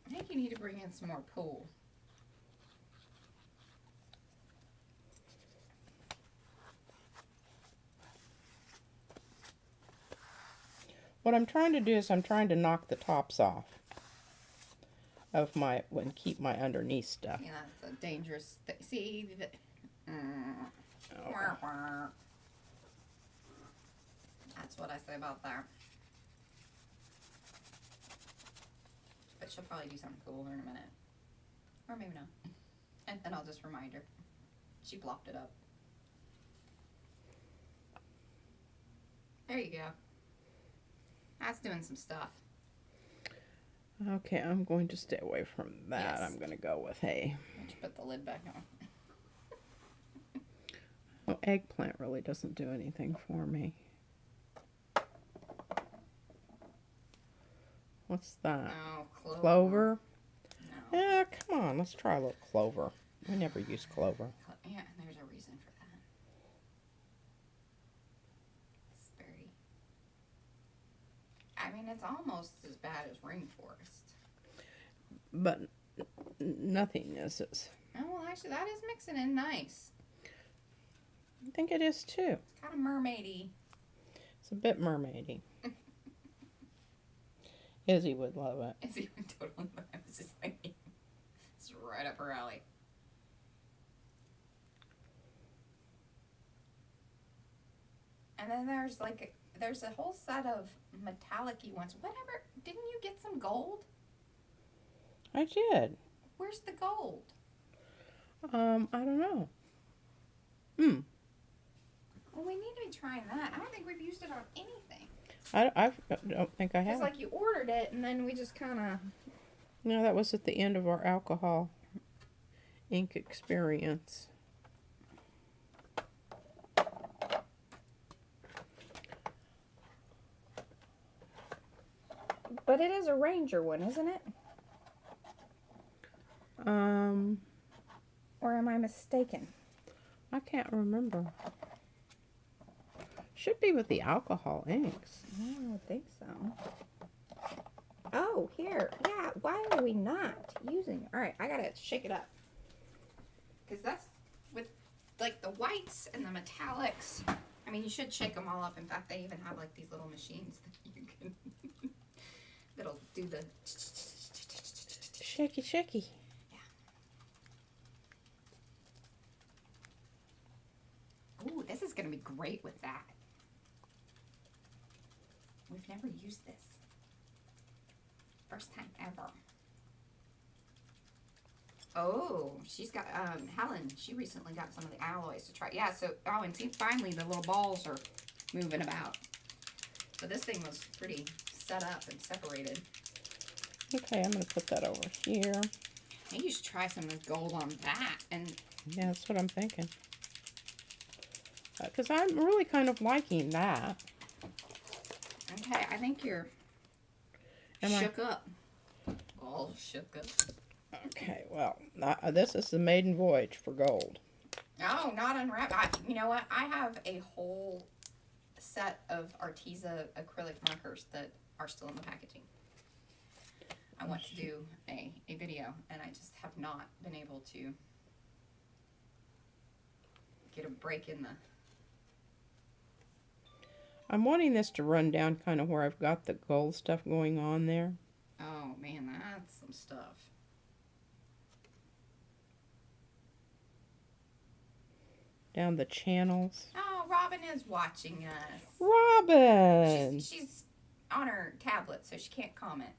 I think you need to bring in some more pool. What I'm trying to do is I'm trying to knock the tops off of my, and keep my underneath stuff. Yeah, that's a dangerous thing. See, that's what I say about that. But she'll probably do something cool in a minute. Or maybe not. And then I'll just remind her. She blocked it up. There you go. That's doing some stuff. Okay, I'm going to stay away from that. Yes. I'm going to go with hay. Let's put the lid back on. Well, eggplant really doesn't do anything for me. What's that? Oh, clover. Clover? No. Yeah, come on. Let's try a little clover. We never use clover. Yeah, there's a reason for that. It's very... I mean, it's almost as bad as rainforest. But nothing is as... Oh, well, actually, that is mixing in nice. I think it is too. It's kind of mermaidy. It's a bit mermaidy. Izzy would love it. It's even totally what I was just thinking. It's right up her alley. And then there's like, there's a whole set of metallic-y ones. Whatever, didn't you get some gold? I did. Where's the gold? I don't know. Well, we need to be trying that. I don't think we've used it on anything. I don't think I It's have. like you ordered it and then we just kind of... No, that was at the end of our alcohol ink experience. But it is a Ranger one, isn't it? Or am I mistaken? I can't remember. Should be with the alcohol inks. I don't think so. Oh, here. Yeah, why are we not using it? All right, I gotta shake it up. Because that's with, like, the whites and the metallics. I mean, you should shake them all up. In fact, they even have, like, these little machines that you can... that'll do the... Shaky, shaky. Ooh, this is gonna be great with that. We've never used this. First time ever. Oh, she's got, Helen, she recently got some of the alloys to try. Yeah, so, oh, and see, finally the little balls are moving about. So this thing was pretty set up and separated. Okay, I'm going to put that over here. I think you should try some of the gold on that. And yeah, that's what I'm thinking. Because I'm really kind of liking that. okay, I think you're shook up. All shook up. Okay, well, this is the maiden voyage for gold. Oh, not unwrapped. You know what? I have a whole set of Arteza acrylic markers that are still in the packaging. I want to do a video, and I just have not been able to get a break in the... I'm wanting this to run down kind of where I've got the gold stuff going on there. Oh, man, that's some stuff. Down the channels. Oh, Robin is watching us. Robin! She's on her tablet, so she can't comment.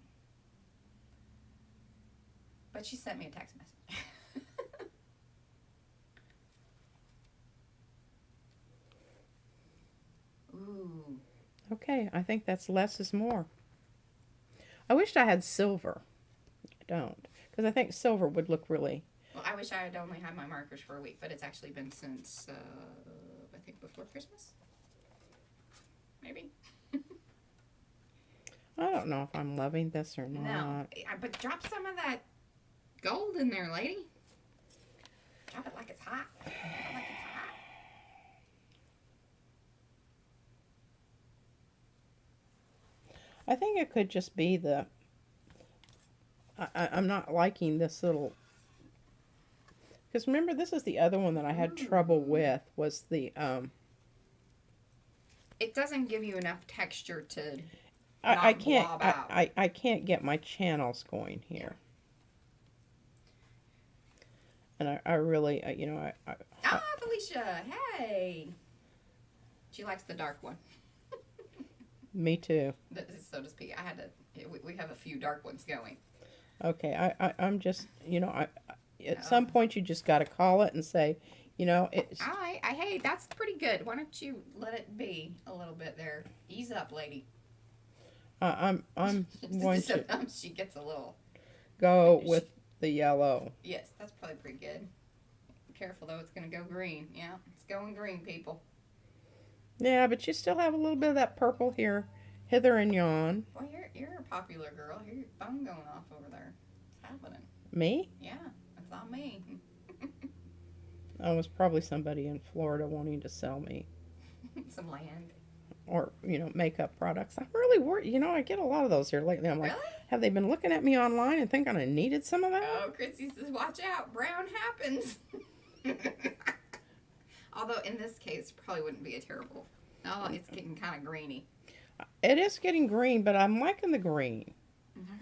But she sent me a text message. Ooh. Okay, I think that's less is more. I wished I had silver. I don't. Because I think silver would look really... Well, I wish I had only had my markers for a week, but it's actually been since, I think before Christmas. Maybe. I don't know if I'm loving this or not. No, but drop some of that gold in there, lady. Drop it like it's hot. Drop it like it's hot. I think it could just be the... I'm not liking this little... Because remember, this is the other one that I had trouble with, was the... It doesn't give you enough texture to I can't blob out. I can't get my channels going here. And I really, you know, Ah, Felicia, hey. She likes the dark one. Me too. So to speak. I had to, we have a few dark ones going. Okay, I'm just, you know, at some point you just got to call it and say, You know, it's Hey, that's pretty good. Why don't you let it be a little bit there? Ease up, lady. I'm going to Sometimes she gets a little. go with the yellow. Yes, that's probably pretty good. Careful though, it's gonna go green. Yeah, it's going green, people. Yeah, but you still have a little bit of that purple here, hither and yon. Boy, you're a popular girl. Hear your phone going off over there. What's happening? Me? Yeah, it's not me. Oh, it was probably somebody in Florida wanting to sell me Some land. or, makeup products. I'm really worried. I get a lot of those here lately. I'm like, Really? have they been looking at me online and thinking I needed some of that? Oh, Chrissy says, watch out, brown happens. Although in this case, probably wouldn't be a terrible. Oh, it's getting kind of greeny. It is getting green, but I'm liking the green. All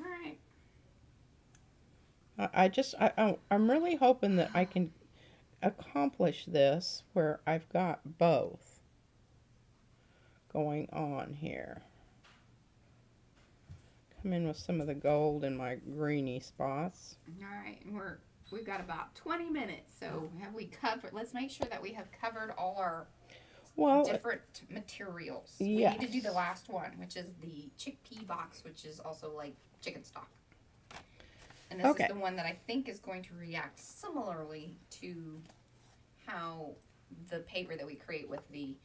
right. I'm really hoping that I can accomplish this where I've got both going on here. Come in with some of the gold in my greeny spots. All right, we've got about 20 minutes. So have we covered? Let's make sure that we have covered all our different materials. Yes. We need to do the last one, which is the chickpea box, which is also like chicken stock. And this is the one that I think is going to react similarly to how the paper that we create with the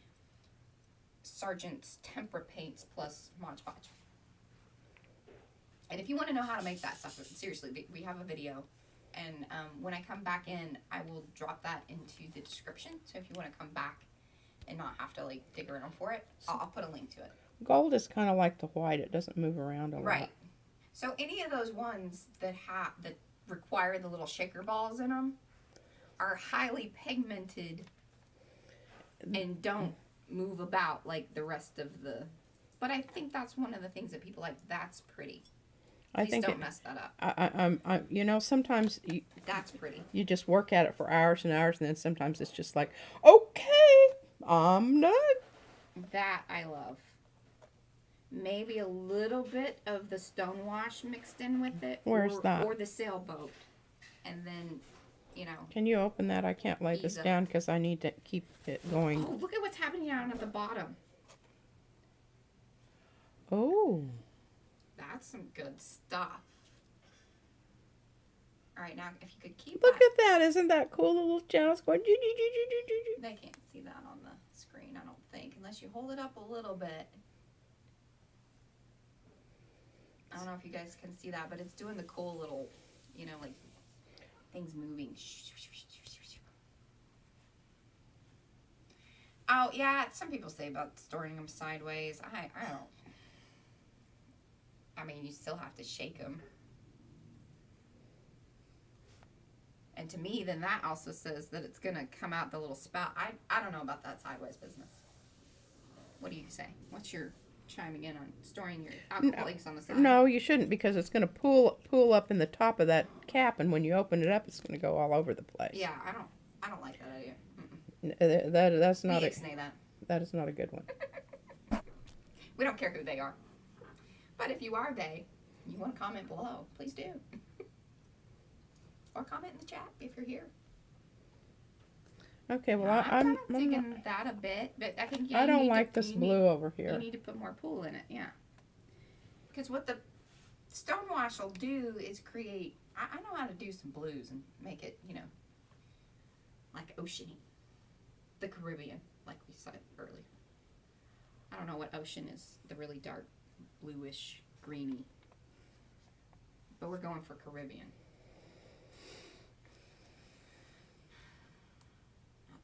Sargent's Tempera Paints plus Mod Podge. And if you want to know how to make that stuff, seriously, we have a video. And when I come back in, I will drop that into the description. So if you want to come back and not have to like dig around for it, I'll put a link to it. Gold is kind of like the white. It doesn't move around a lot. Right. So any of those ones that require the little shaker balls in them are highly pigmented and don't move about like the rest of the. But I think that's one of the things that people like. That's pretty. I think don't mess that up. Sometimes that's pretty. You just work at it for hours and hours, and then sometimes it's just like, okay, I'm done. That I love. Maybe a little bit of the stonewash mixed in with it. Where's that? Or the sailboat. And then, Can you open that? I can't lay this down because I need to keep it going. Oh, look at what's happening down at the bottom. Oh. That's some good stuff. All right, now if you could keep Look at that. Isn't that cool? The little channels going. They can't see that on the screen, I don't think, unless you hold it up a little bit. I don't know if you guys can see that, but it's doing the cool little, like things moving. Oh, yeah, some people say about storing them sideways. I don't. I mean, you still have to shake them. And to me, then that also says that it's going to come out the little spout. I don't know about that sideways business. What do you say? What's your chiming in on storing your alcoholics on the side? No, you shouldn't, because it's going to pool up in the top of that cap, and when you open it up, it's going to go all over the place. Yeah, I don't like that idea. That's not that is not a good one. We don't care who they are. But if you are they, you want to comment below, please do. Or comment in the chat if you're here. Okay, well, I'm digging that a bit, but I think I don't like this blue over here. You need to put more pool in it, yeah. Because what the stonewash will do is create. I know how to do some blues and make it, like oceany, the Caribbean, like we said earlier. I don't know what ocean is. The really dark, bluish, greeny. But we're going for Caribbean.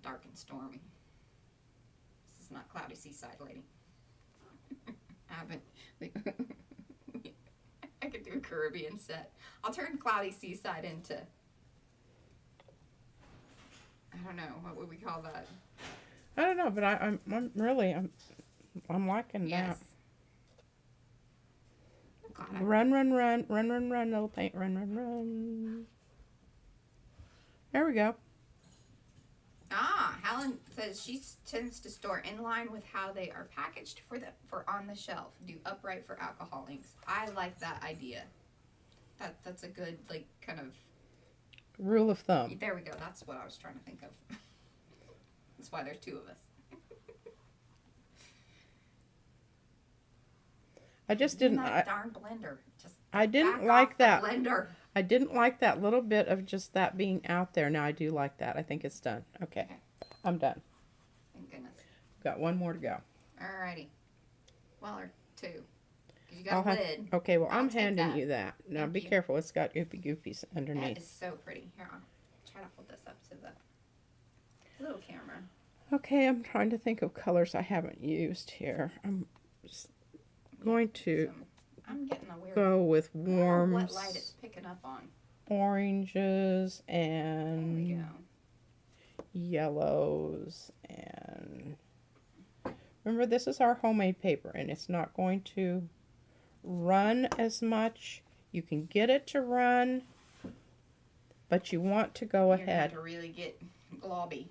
Dark and stormy. This is not cloudy seaside, lady. I could do a Caribbean set. I'll turn cloudy seaside into, I don't know, what would we call that? I don't know, but I'm liking that. Run, little paint, run. There we go. Helen says she tends to store in line with how they are packaged for on the shelf. Do upright for alcohol inks. I like that idea. That's a good kind of rule of thumb. There we go. That's what I was trying to think of. That's why there's two of us. I just didn't. that darn blender. Just I didn't back like off the that. blender. I didn't like that little bit of just that being out there. Now I do like that. I think it's done. Okay. Okay. I'm done. Thank goodness. Got one more to go. Alrighty. Well, or two. 'Cause you got a lid. Okay, well, I'll I'm take handing that. you that. Now Thank be you. careful. It's got goofy goofies That underneath. is so pretty. Here, I'll try to hold this up to the little camera. Okay, I'm trying to think of colors I haven't used here. I'm just going to I'm getting a weird. go with I don't know warms, what light it's picking up on. oranges, There we and go. yellows, and remember, this is our homemade paper, and it's not going to run as much. You can get it to run, but you want to go You're gonna have ahead. to really get globby.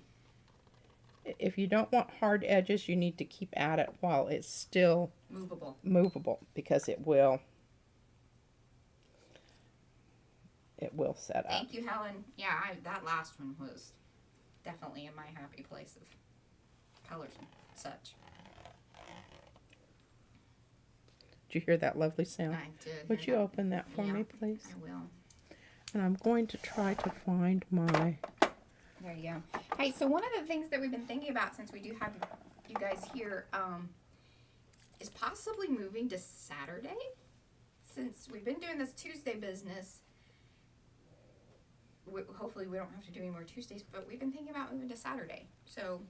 If you don't want hard edges, you need to keep at it while it's still Movable. because it will set up. Thank you, Helen. Yeah, that last one was definitely in my happy place of colors and such. Did you hear that lovely sound? I did. Would you hear that. open that for Yeah, me, please? I will. And I'm going to try to find my... There you go. Hey, so one of the things that we've been thinking about since we do have you guys here is possibly moving to Saturday. Since we've been doing this Tuesday business, hopefully we don't have to do any more Tuesdays, but we've been thinking about moving to Saturday. So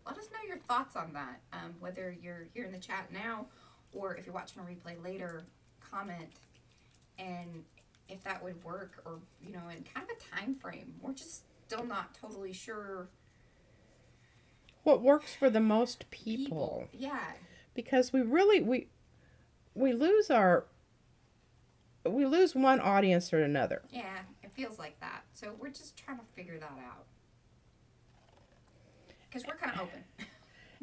let us know your thoughts on that, whether you're here in the chat now or if you're watching a replay later, comment, and if that would work, or, you know, in kind of a time frame. We're just still not totally sure. What works for the most people. Yeah. Because we really, we lose one audience or another. Yeah, it feels like that. So we're just trying to figure that out. Because we're kind of open.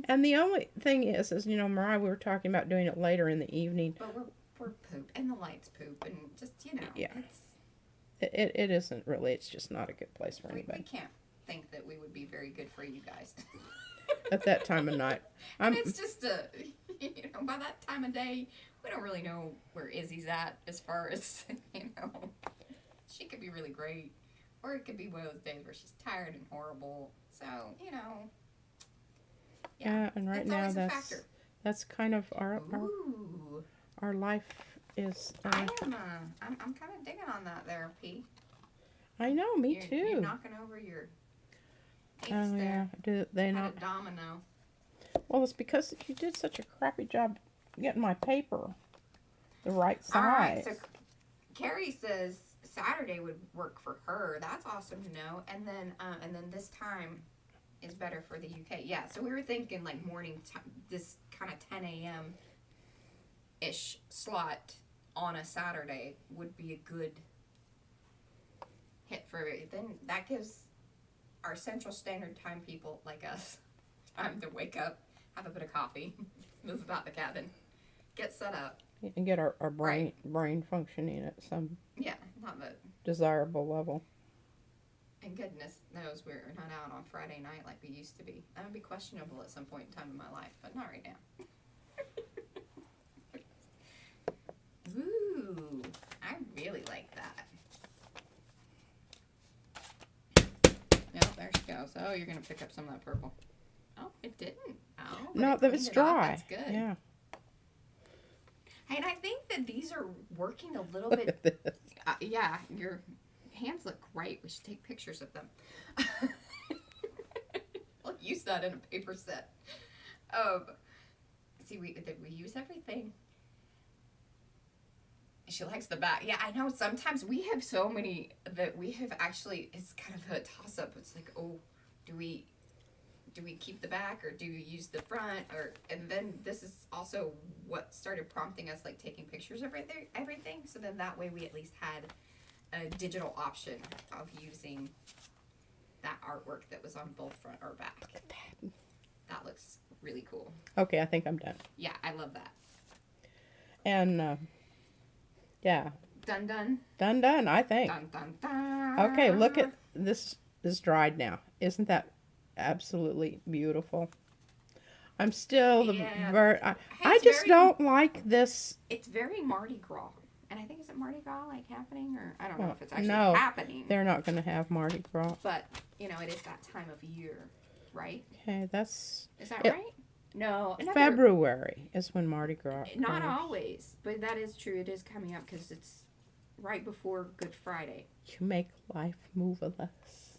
And the only thing is, you know, Mariah, we were talking about doing it later in the evening. But we're poop. And the lights poop. And just, you know. Yeah. It isn't really, it's just not a good place for We anybody can't think that we would be very good for you guys. at that time of night. And it's just you know, by that time of day, we don't really know where Izzy's at as far as, you know, she could be really great, or it could be one of those days where she's tired and horrible. So, you know, Yeah, and right it's now always a factor. that's kind of Ooh, our life is. I'm kind of digging on that there, P. I know, me You're too. knocking over your apes Oh yeah, there. do they Kind not? of domino. Well, it's because you did such a crappy job getting my paper the right All right, size. so Carrie says Saturday would work for her. That's awesome to know. And then this time is better for the UK. Yeah, so we were thinking like morning time, this kind of 10 a.m. ish slot on a Saturday would be a good hit for it. Then that gives our Central Standard Time people like us time to wake up, have a bit of coffee, move about the cabin, get set up. And get our brain functioning at some Yeah, not that. desirable level. And goodness knows we're not out on Friday night like we used to be. That would be questionable at some point in time in my life, but not right now. Ooh, I really like that. Well, there she goes. Oh, you're going to pick up some of that purple. Oh, it didn't. Oh, but No, it that it's cleaned it off. dry. That's good. Yeah. And I think that these are working a little Look bit. at this. Yeah, your hands look great. We should take pictures of them. I'll use that in a paper set. See, did we use everything? She likes the back. Yeah, I know. Sometimes we have so many that we have actually. It's kind of a toss up. It's like, oh, do we keep the back or do you use the front? And then this is also what started prompting us, like taking pictures of everything. So then that way we at least had a digital option of using that artwork that was on both front or back. Look at that. That looks really cool. Okay, I think I'm done. Yeah, I love that. And yeah, Done. done. I think. Dun dun dun. Okay, look at this. Is dried now. Isn't that absolutely beautiful. I'm still the Yeah. ver- I, Hey, I it's just very- don't like this. It's very Mardi Gras. And I think, is it Mardi Gras like happening? Or I don't know Well, if it's actually no. happening. They're not going to have Mardi Gras. But, you know, it is that time of year, right? Okay, that's Is that It- right? No. February is when Mardi Gras. Not occurs. always. But that is true. It is coming up because it's right before Good Friday. You make life moveless.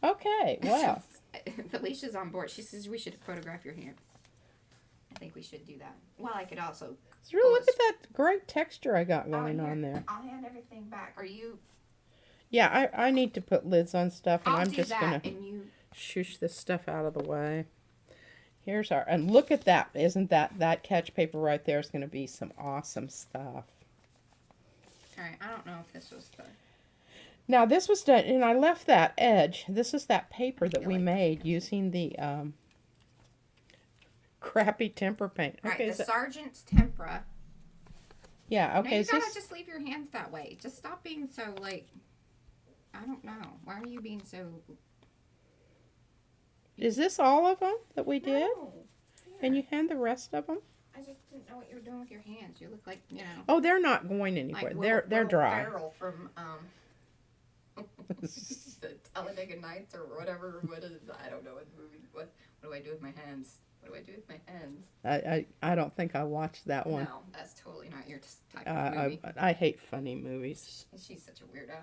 Okay, well, Felicia's on board. She says we should photograph your hands. I think we should do that. Well, I could also. look at that great texture I got going here, on there. I'll hand everything back. Are you? Yeah, I need to put lids on stuff, and I'll I'm do just that, gonna and you. shush this stuff out of the way. Here's our, and look at that! Isn't that catch paper right there is going to be some awesome stuff. All right. I don't know if this was the. Now this was done, and I left that edge. This is that paper that we like made using the crappy temper paint. Right. Okay, The so, Sergeant's Tempera. yeah. No, Okay, you is gotta this? just leave your hands that way. Just stop being so like. I don't know. Why are you being so? Is this all of them that we did? No. And you hand the rest of them? I just didn't know what you were doing with your hands. You look like, you know. Oh, they're not going anywhere. Like They're Will dry. Ferrell from the Talladega Nights or whatever. What is? I don't know what movie. What do I do with my hands? What do I do with my hands? I don't think I watched that one. No, that's totally not your type of movie. I hate funny movies. She's such a weirdo.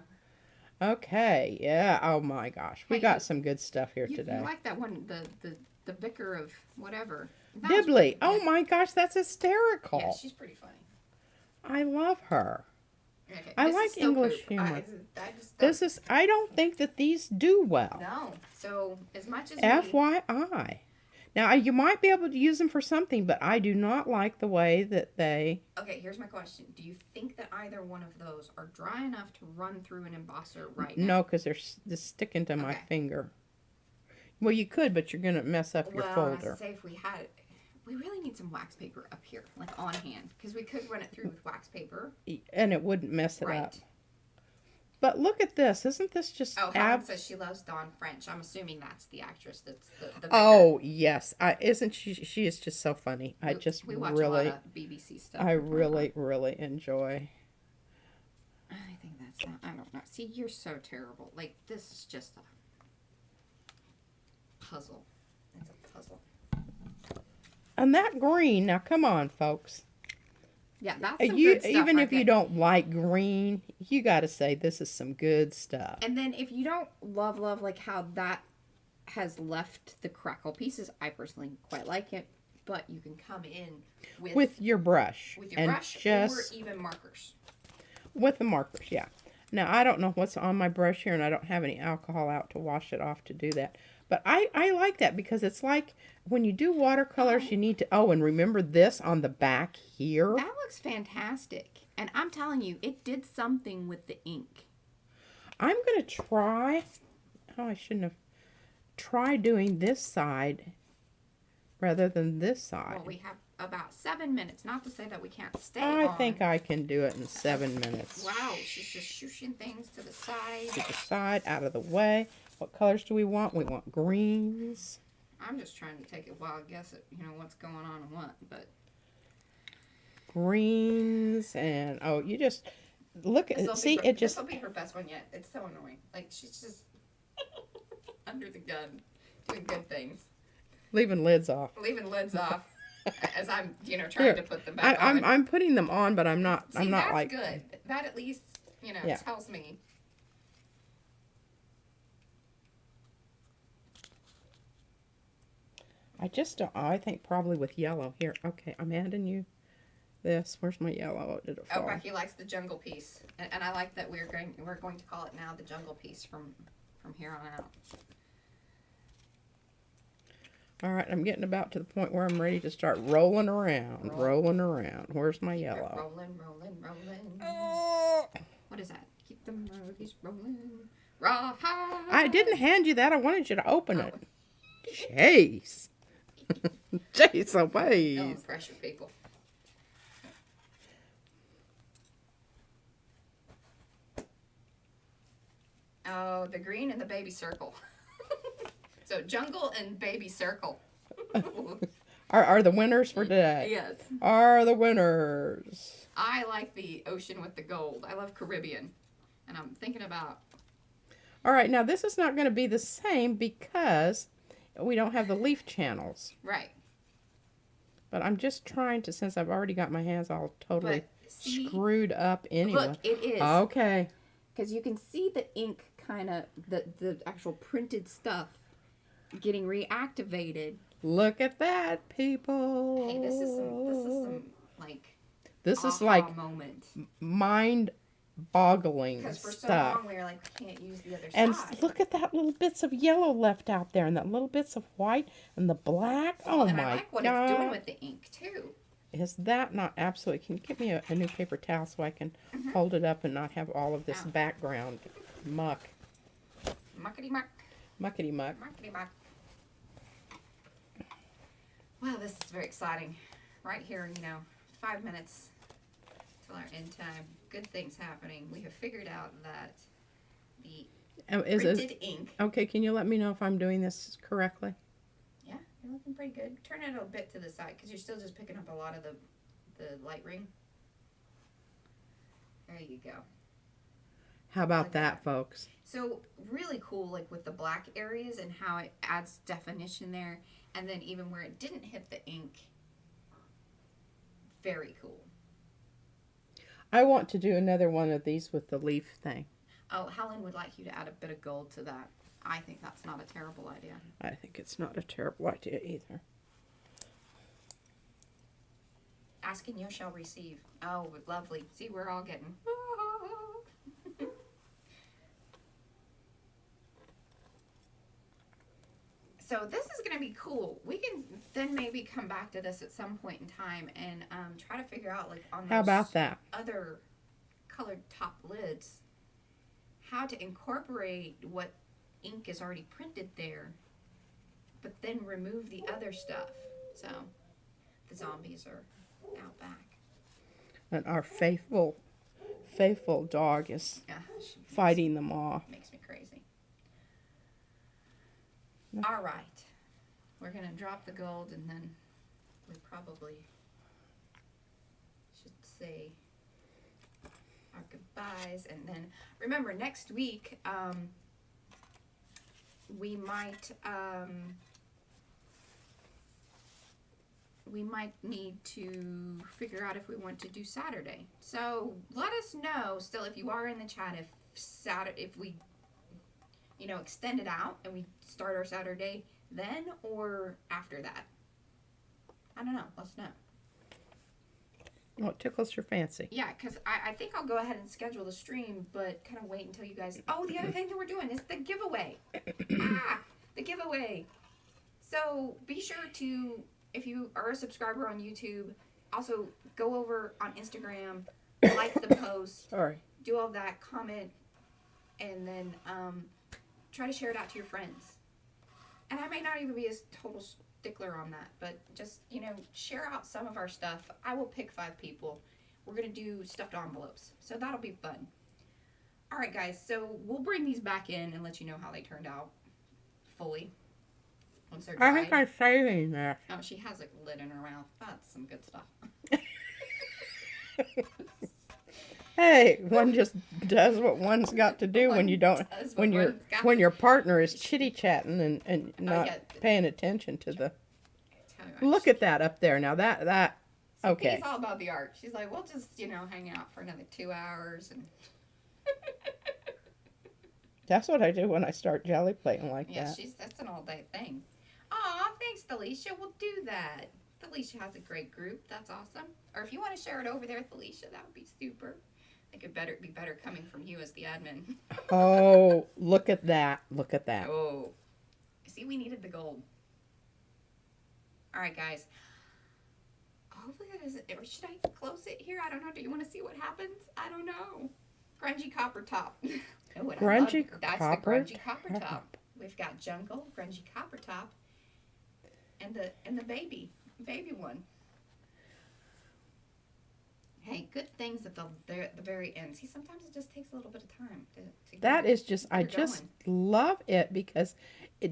Okay, yeah. Oh my gosh, we Hey, got some good stuff here You today. like that one, the vicar of whatever. That was- Dibley. Oh yeah. my gosh, that's hysterical. Yeah, she's pretty funny. I love her. Okay, I this like is still English poop. humor. I just This is. I don't think that these do well. no. So as much as FYI. Now you might be able to use them for something, but I do not like the way that they. okay, here's my question: do you think that either one of those are dry enough to run through an embosser right now? No, because they're just sticking to my Okay. finger. Well, you could, but you're gonna mess up your Well, I folder. was to say if we had it, we really need some wax paper up here, like on hand, because we could run it through with wax paper. And it wouldn't mess it Right. up. But look at this. Isn't this just Oh, Helen says she loves Dawn French. I'm assuming that's the actress that's the vicar. Oh, yes. Isn't she? She is just so funny. I just we watch really, a lot of BBC stuff. I really, really enjoy. I think that's not, I don't know. See, you're so terrible. Like, this is just a puzzle. It's a puzzle. And that green. Now, come on, folks. Yeah, that's some You good stuff even right if you there. don't like green, you got to say this is some good stuff. And then if you don't love like how that has left the crackle pieces, I personally quite like it. But you can come in With your brush. with your and brush just or even markers. with the markers, yeah. Now, I don't know what's on my brush here, and I don't have any alcohol out to wash it off to do that. But I like that because it's like when you do watercolors, you need to... Oh, and remember this on the back here? That looks fantastic. And I'm telling you, it did something with the ink. I'm going to try... Oh, I shouldn't have... Try doing this side rather than this side. Well, we have about 7 minutes. Not to say that we can't stay I on. think I can do it in 7 minutes. Wow, she's just shushing things to the side. To the side, out of the way. What colors do we want? We want greens. I'm just trying to take a wild guess at, what's going on and what, but Greens and... Oh, you just... Look at... See, it just... This will be her best one yet. It's so annoying. Like, she's just under the gun, doing good things. Leaving lids off. Leaving lids off as I'm, trying to put them back on. I'm putting them on, but I'm not. See, I'm not that's like. good. That at least, Yeah. tells me. I just don't. I think probably with yellow here. Okay, I'm handing you this. Where's my yellow? Oh, did it Oh, fall? Becky likes the jungle piece, and I like that we're going to call it now the jungle piece from here on out. All right, I'm getting about to the point where I'm ready to start rolling around. Rolling around. Where's my Keep it yellow? rolling. What is that? Keep them roadies rolling. Rawhide. I didn't hand you that. I wanted you to open it. Jeez. Jeez Louise. Don't pressure people. Oh, the green and the baby circle. So jungle and baby circle. Are the winners for today? Yes. Are the winners. I like the ocean with the gold. I love Caribbean. And I'm thinking about... All right, now this is not going to be the same because we don't have the leaf channels. Right. But I'm just trying to, since I've already got my hands all totally see, screwed up anyway. Look, it is. Okay. Because you can see the ink kind of, the actual printed stuff getting reactivated. Look at that, people. Hey, this is some like, this is like moment. mind-boggling Because for stuff. so long we were like, we can't use the other And side. look at that little bits of yellow left out there, and that little bits of white, and the black. Oh and my I like what God. it's doing with the ink too. Is that not absolutely? Can you give me a new paper towel so I can hold it up and not have all of this background muck? Muckety muck. Muckety muck. Muckety muck. Wow, this is very exciting. Right here, 5 minutes till our end time. Good things happening. We have figured out that the printed ink. Okay, can you let me know if I'm doing this correctly? Yeah, you're looking pretty good. Turn it a bit to the side because you're still just picking up a lot of the light ring. There you go. How about Like that, folks? So really cool, like with the black areas and how it adds definition there. And then even where it didn't hit the ink, very cool. I want to do another one of these with the leaf thing. Oh, Helen would like you to add a bit of gold to that. I think that's not a terrible idea. I think it's not a terrible idea either. Ask and you shall receive. Oh, lovely. See, we're all getting... So this is going to be cool. We can then maybe come back to this at some point in time and try to figure out, like, on those How about that? other colored top lids, how to incorporate what ink is already printed there, but then remove the other stuff. So the zombies are out back. And our faithful dog is fighting them off. Makes me crazy. All right. We're going to drop the gold and then we probably should say our goodbyes. And then remember, next week we might need to figure out if we want to do Saturday. So let us know still if you are in the chat if we extend it out and we start our Saturday then or after that. I don't know. Let us know. What tickles your fancy? Yeah, because I think I'll go ahead and schedule the stream, but kind of wait until you guys... Oh, the other thing that we're doing is the giveaway. The giveaway. So be sure to, if you are a subscriber on YouTube, also go over on Instagram, like the post, Sorry. do all that, comment, and then try to share it out to your friends. And I may not even be a total stickler on that, but just, share out some of our stuff. I will pick 5 people. We're going to do stuffed envelopes, so that'll be fun. All right, guys, so we'll bring these back in and let you know how they turned out fully once they're dried. I think I'm saving that. Oh, she has a lid in her mouth. That's some good stuff. Hey, one just does what one's got to do when you don't, when your partner is chitty chatting and not paying attention to the. Look at that up there now. That okay. It's all about the art. She's like, we'll just hang out for another 2 hours and. That's what I do when I start jelly plating like that. Yeah, that's an all day thing. Aw, thanks, Felicia. We'll do that. Felicia has a great group. That's awesome. Or if you want to share it over there, Felicia, that would be super. I think it'd be better coming from you as the admin. Oh, look at that. Look at that. Oh. See, we needed the gold. All right, guys. Hopefully that isn't... Or should I close it here? I don't know. Do you want to see what happens? I don't know. Grungy copper top. Oh, Grungy that's copper the grungy copper top. We've got jungle, grungy copper top, and the baby one. Hey, good things at the very end. See, sometimes it just takes a little bit of time to That get is just, I her just going. love it because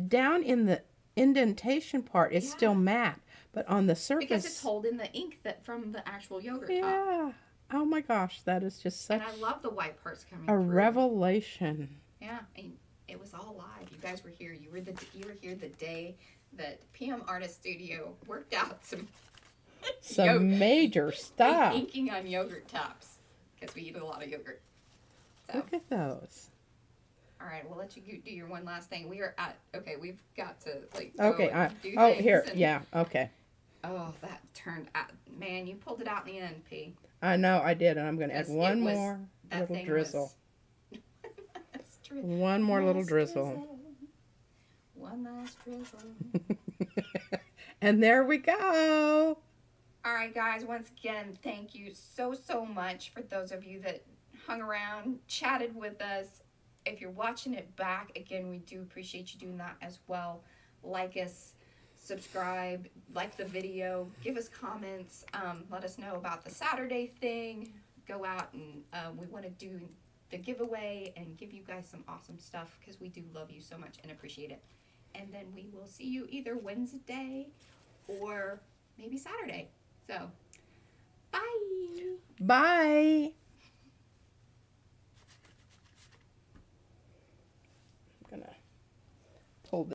down in the indentation part is still Yeah. matte, but on the Because it's surface, holding the ink that from the actual yogurt top. yeah. Oh my gosh, that is just And such I love the white parts coming a through. revelation. Yeah, and it was all live. You guys were here. You were here the day that PM Artist Studio worked out some Some major stuff. inking on yogurt tops because we eat a lot of yogurt. So, Look at those. all right, we'll let you do your one last thing. We are at we've got to go Okay, and do oh things here, and- yeah, okay. Oh, that turned out. Man, you pulled it out in the end, P. I know I did, and I'm going to add Yes, one it was- more that little thing drizzle. was- One more little Last drizzle. One last drizzle. And there we go. All right, guys, once again, thank you so much for those of you that hung around, chatted with us. If you're watching it back, again, we do appreciate you doing that as well. Like us, subscribe, like the video, give us comments, let us know about the Saturday thing. Go out and we want to do the giveaway and give you guys some awesome stuff because we do love you so much and appreciate it. And then we will see you either Wednesday or maybe Saturday. So, bye. Bye.